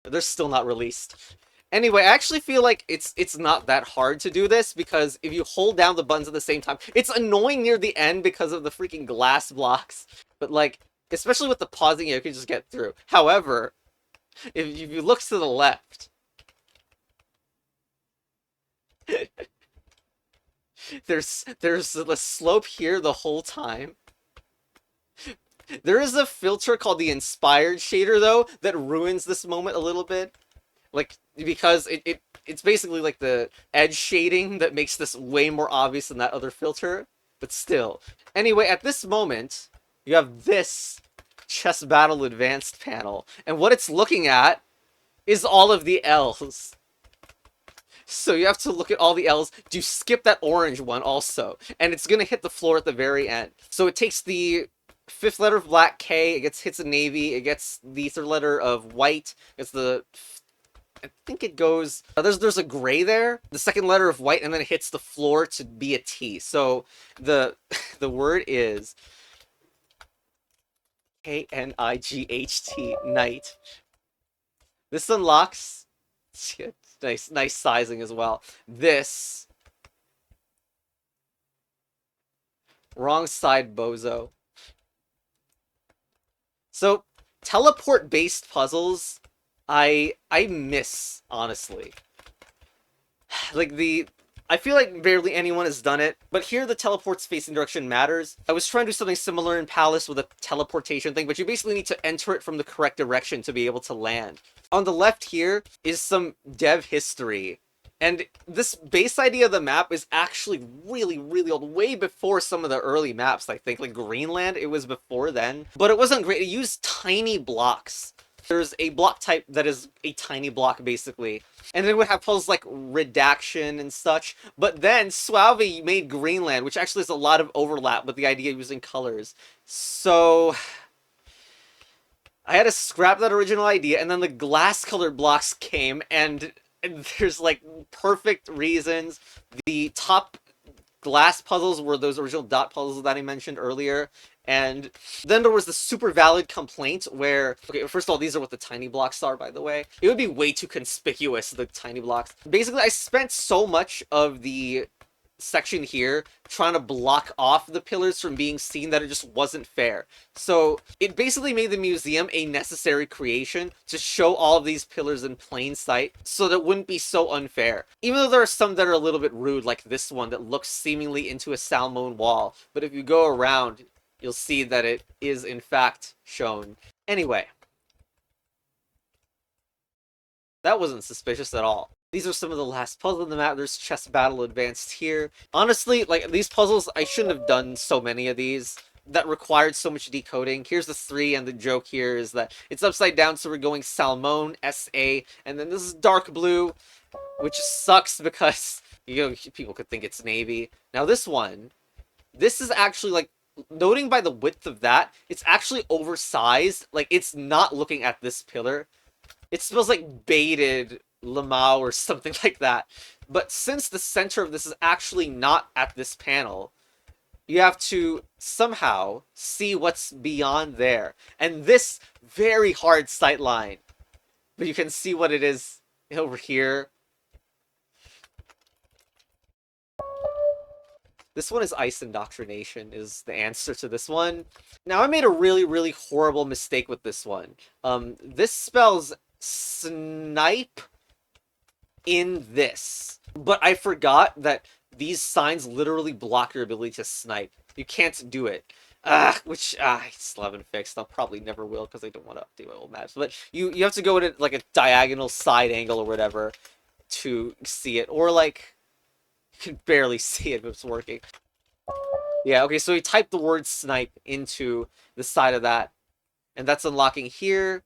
They're still not released. Anyway, I actually feel like it's not that hard to do this, because if you hold down the buttons at the same time, it's annoying near the end because of the freaking glass blocks. But like, especially with the pausing, you can just get through. However, if you look to the left, There's the slope here the whole time. There is a filter called the inspired shader though that ruins this moment a little bit. Like because it's basically like the edge shading that makes this way more obvious than that other filter, but still. Anyway, at this moment, you have this chess battle advanced panel, and what it's looking at is all of the L's. So you have to look at all the L's. Do you skip that orange one also? And it's gonna hit the floor at the very end. So it takes the fifth letter of black, K, it gets hits a navy, it gets the third letter of white, it's the I think it goes there's a gray there, the second letter of white, and then it hits the floor to be a T. So the the word is Knight, night. This unlocks nice sizing as well. This wrong side bozo. So teleport based puzzles I miss, honestly. Like I feel like barely anyone has done it, but here the teleport's facing direction matters. I was trying to do something similar in Palace with a teleportation thing, but you basically need to enter it from the correct direction to be able to land. On the left here is some dev history. And this base idea of the map is actually really, really old. Way before some of the early maps, I think. Like Greenland, it was before then. But it wasn't great. It used tiny blocks. There's a block type that is a tiny block, basically. And then it would have puzzles like redaction and such. But then Suave made Greenland, which actually has a lot of overlap with the idea of using colors. So I had to scrap that original idea, and then the glass-colored blocks came, and there's like perfect reasons. The top glass puzzles were those original dot puzzles that I mentioned earlier. And then there was the super valid complaint where, okay, first of all, these are what the tiny blocks are, by the way. It would be way too conspicuous, the tiny blocks. Basically, I spent so much of the section here trying to block off the pillars from being seen that it just wasn't fair. So it basically made the museum a necessary creation to show all of these pillars in plain sight so that it wouldn't be so unfair. Even though there are some that are a little bit rude, like this one that looks seemingly into a salmon wall. But if you go around, you'll see that it is in fact shown. Anyway, that wasn't suspicious at all. These are some of the last puzzles in the map. There's chess battle advanced here. Honestly, like, these puzzles, I shouldn't have done so many of these that required so much decoding. Here's the 3, and the joke here is that it's upside down, so we're going Salmon, S-A, and then this is dark blue, which sucks because, you know, people could think it's navy. Now this one, this is actually, like, noting by the width of that, it's actually oversized. Like, it's not looking at this pillar. It smells like baited Lamau or something like that. But since the center of this is actually not at this panel, you have to somehow see what's beyond there. And this very hard sight line. But you can see what it is over here. This one is ice indoctrination, is the answer to this one. Now, I made a really, really horrible mistake with this one. This spells snipe in this. But I forgot that these signs literally block your ability to snipe. You can't do it. Which I still haven't fixed. I'll probably never will because I don't want to update my old maps. But you have to go at like a diagonal side angle or whatever to see it. Or like, you can barely see it if it's working. Yeah, okay, so you type the word snipe into the side of that. And that's unlocking here.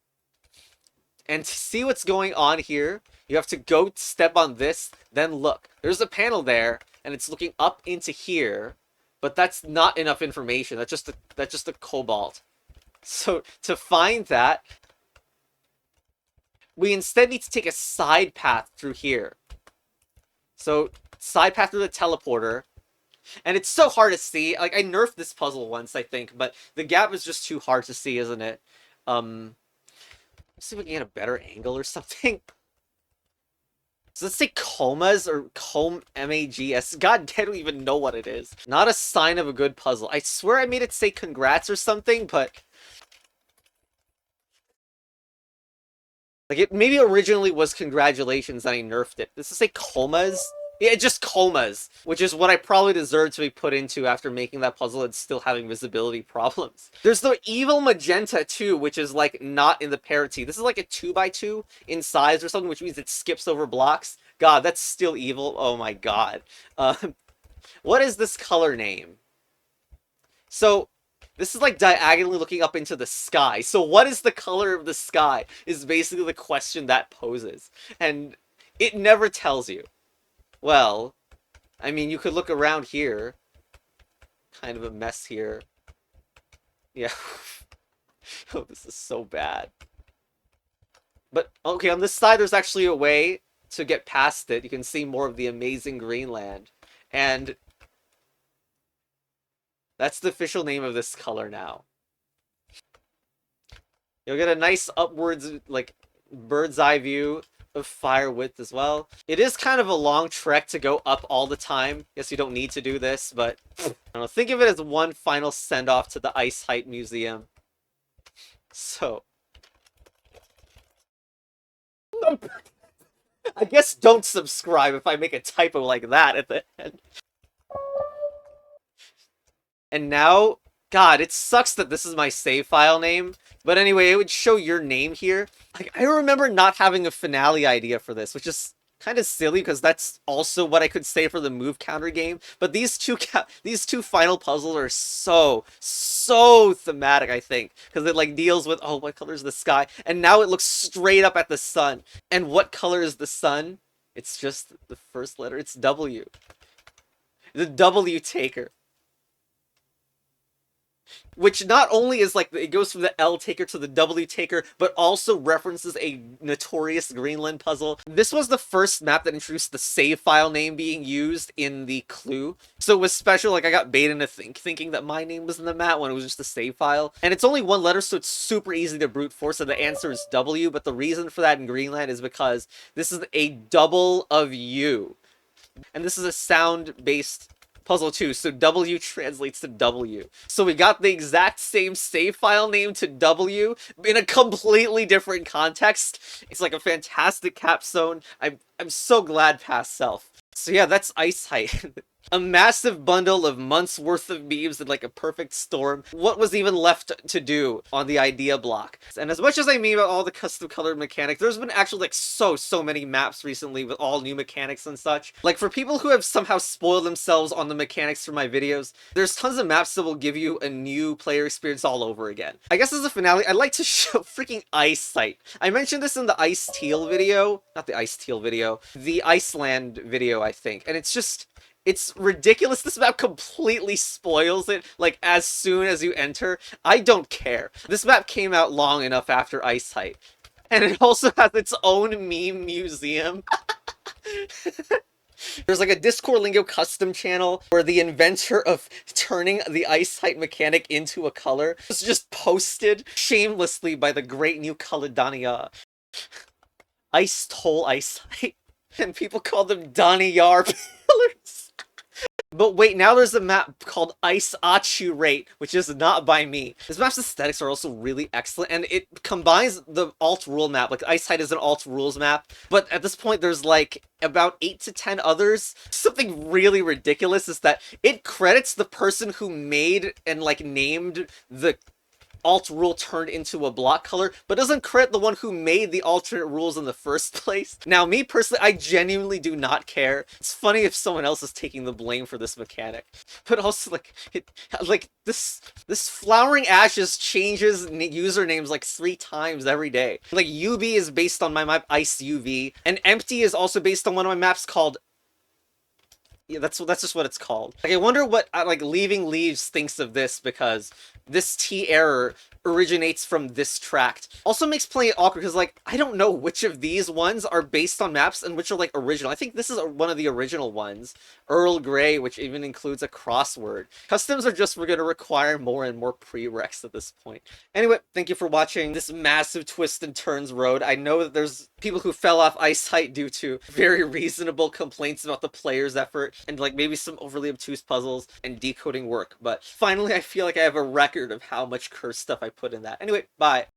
And to see what's going on here, you have to go step on this, then look. There's a panel there, and it's looking up into here, but that's not enough information. That's just a cobalt. So to find that, we instead need to take a side path through here. So side path through the teleporter. And it's so hard to see. Like, I nerfed this puzzle once, I think, but the gap is just too hard to see, isn't it? Let's see if we can get a better angle or something. So let's say comas or com M-A-G-S. God, I don't even know what it is. Not a sign of a good puzzle. I swear I made it say congrats or something, but like, it maybe originally was congratulations and I nerfed it. This is say comas. Yeah, just comas, which is what I probably deserve to be put into after making that puzzle and still having visibility problems. There's the evil magenta too, which is like not in the parity. This is like a 2x2 in size or something, which means it skips over blocks. God, that's still evil. Oh my god. Uh, what is this color name? So, this is like diagonally looking up into the sky. So what is the color of the sky is basically the question that poses. And it never tells you. Well, I mean, you could look around here. Kind of a mess here. Yeah. Oh, this is so bad. But, okay, on this side, there's actually a way to get past it. You can see more of the amazing Greenland. And that's the official name of this color now. You'll get a nice upwards, like, bird's eye view of fire width as well. It is kind of a long trek to go up all the time. Guess you don't need to do this, but I don't know, think of it as one final send-off to the Ice Height Museum. So, I guess don't subscribe if I make a typo like that at the end. And now, God, it sucks that this is my save file name. But anyway, it would show your name here. Like, I remember not having a finale idea for this, which is kind of silly because that's also what I could say for the move counter game. But these two final puzzles are so thematic, I think, because it like deals with, oh, what color is the sky? And now it looks straight up at the sun. And what color is the sun? It's just the first letter. It's W. The W taker. Which not only is like, it goes from the L taker to the W taker, but also references a notorious Greenland puzzle. This was the first map that introduced the save file name being used in the clue. So it was special, like I got bait into thinking that my name was in the map when it was just a save file. And it's only one letter, so it's super easy to brute force, and the answer is W, but the reason for that in Greenland is because this is a double of U. And this is a sound-based puzzle too, so W translates to W. So we got the exact same save file name to W in a completely different context. It's like a fantastic capstone. I'm so glad past self. So yeah, that's Ice Height. A massive bundle of months worth of memes in like a perfect storm. What was even left to do on the idea block? And as much as I mean about all the custom colored mechanics, there's been actually like so many maps recently with all new mechanics and such. Like for people who have somehow spoiled themselves on the mechanics for my videos, there's tons of maps that will give you a new player experience all over again. I guess as a finale, I'd like to show freaking Ice Sight. I mentioned this in the Ice Teal video, not the Ice Teal video, the Iceland video, I think, and it's just, it's ridiculous. This map completely spoils it, like, as soon as you enter. I don't care. This map came out long enough after Ice Height. And it also has its own meme museum. There's like a Discord Lingo custom channel where the inventor of turning the Ice Height mechanic into a color was just posted shamelessly by the great new Caledania. Ice Toll Ice Height. And people call them Donnie-Yar pillars. But wait, now there's a map called Ice Achu Rate, which is not by me. This map's aesthetics are also really excellent, and it combines the alt rule map. Like, Ice Height is an alt rules map, but at this point there's like about 8 to 10 others. Something really ridiculous is that it credits the person who made and like named the alt rule turned into a block color, but doesn't credit the one who made the alternate rules in the first place. Now, me personally, I genuinely do not care. It's funny if someone else is taking the blame for this mechanic, but also like this Flowering Ashes changes usernames like 3 times every day. Like UV is based on my map Ice UV, and Empty is also based on one of my maps called, yeah, that's just what it's called. Like, I wonder what like Leaving Leaves thinks of this, because this T error originates from this tract. Also makes playing it awkward because, like, I don't know which of these ones are based on maps and which are like original. I think this is one of the original ones. Earl Grey, which even includes a crossword. Customs are just, we're going to require more and more prereqs at this point. Anyway, thank you for watching this massive twist and turns road. I know that there's people who fell off Ice Height due to very reasonable complaints about the player's effort and like maybe some overly obtuse puzzles and decoding work, but finally I feel like I have a record of how much cursed stuff I put in that. Anyway, bye.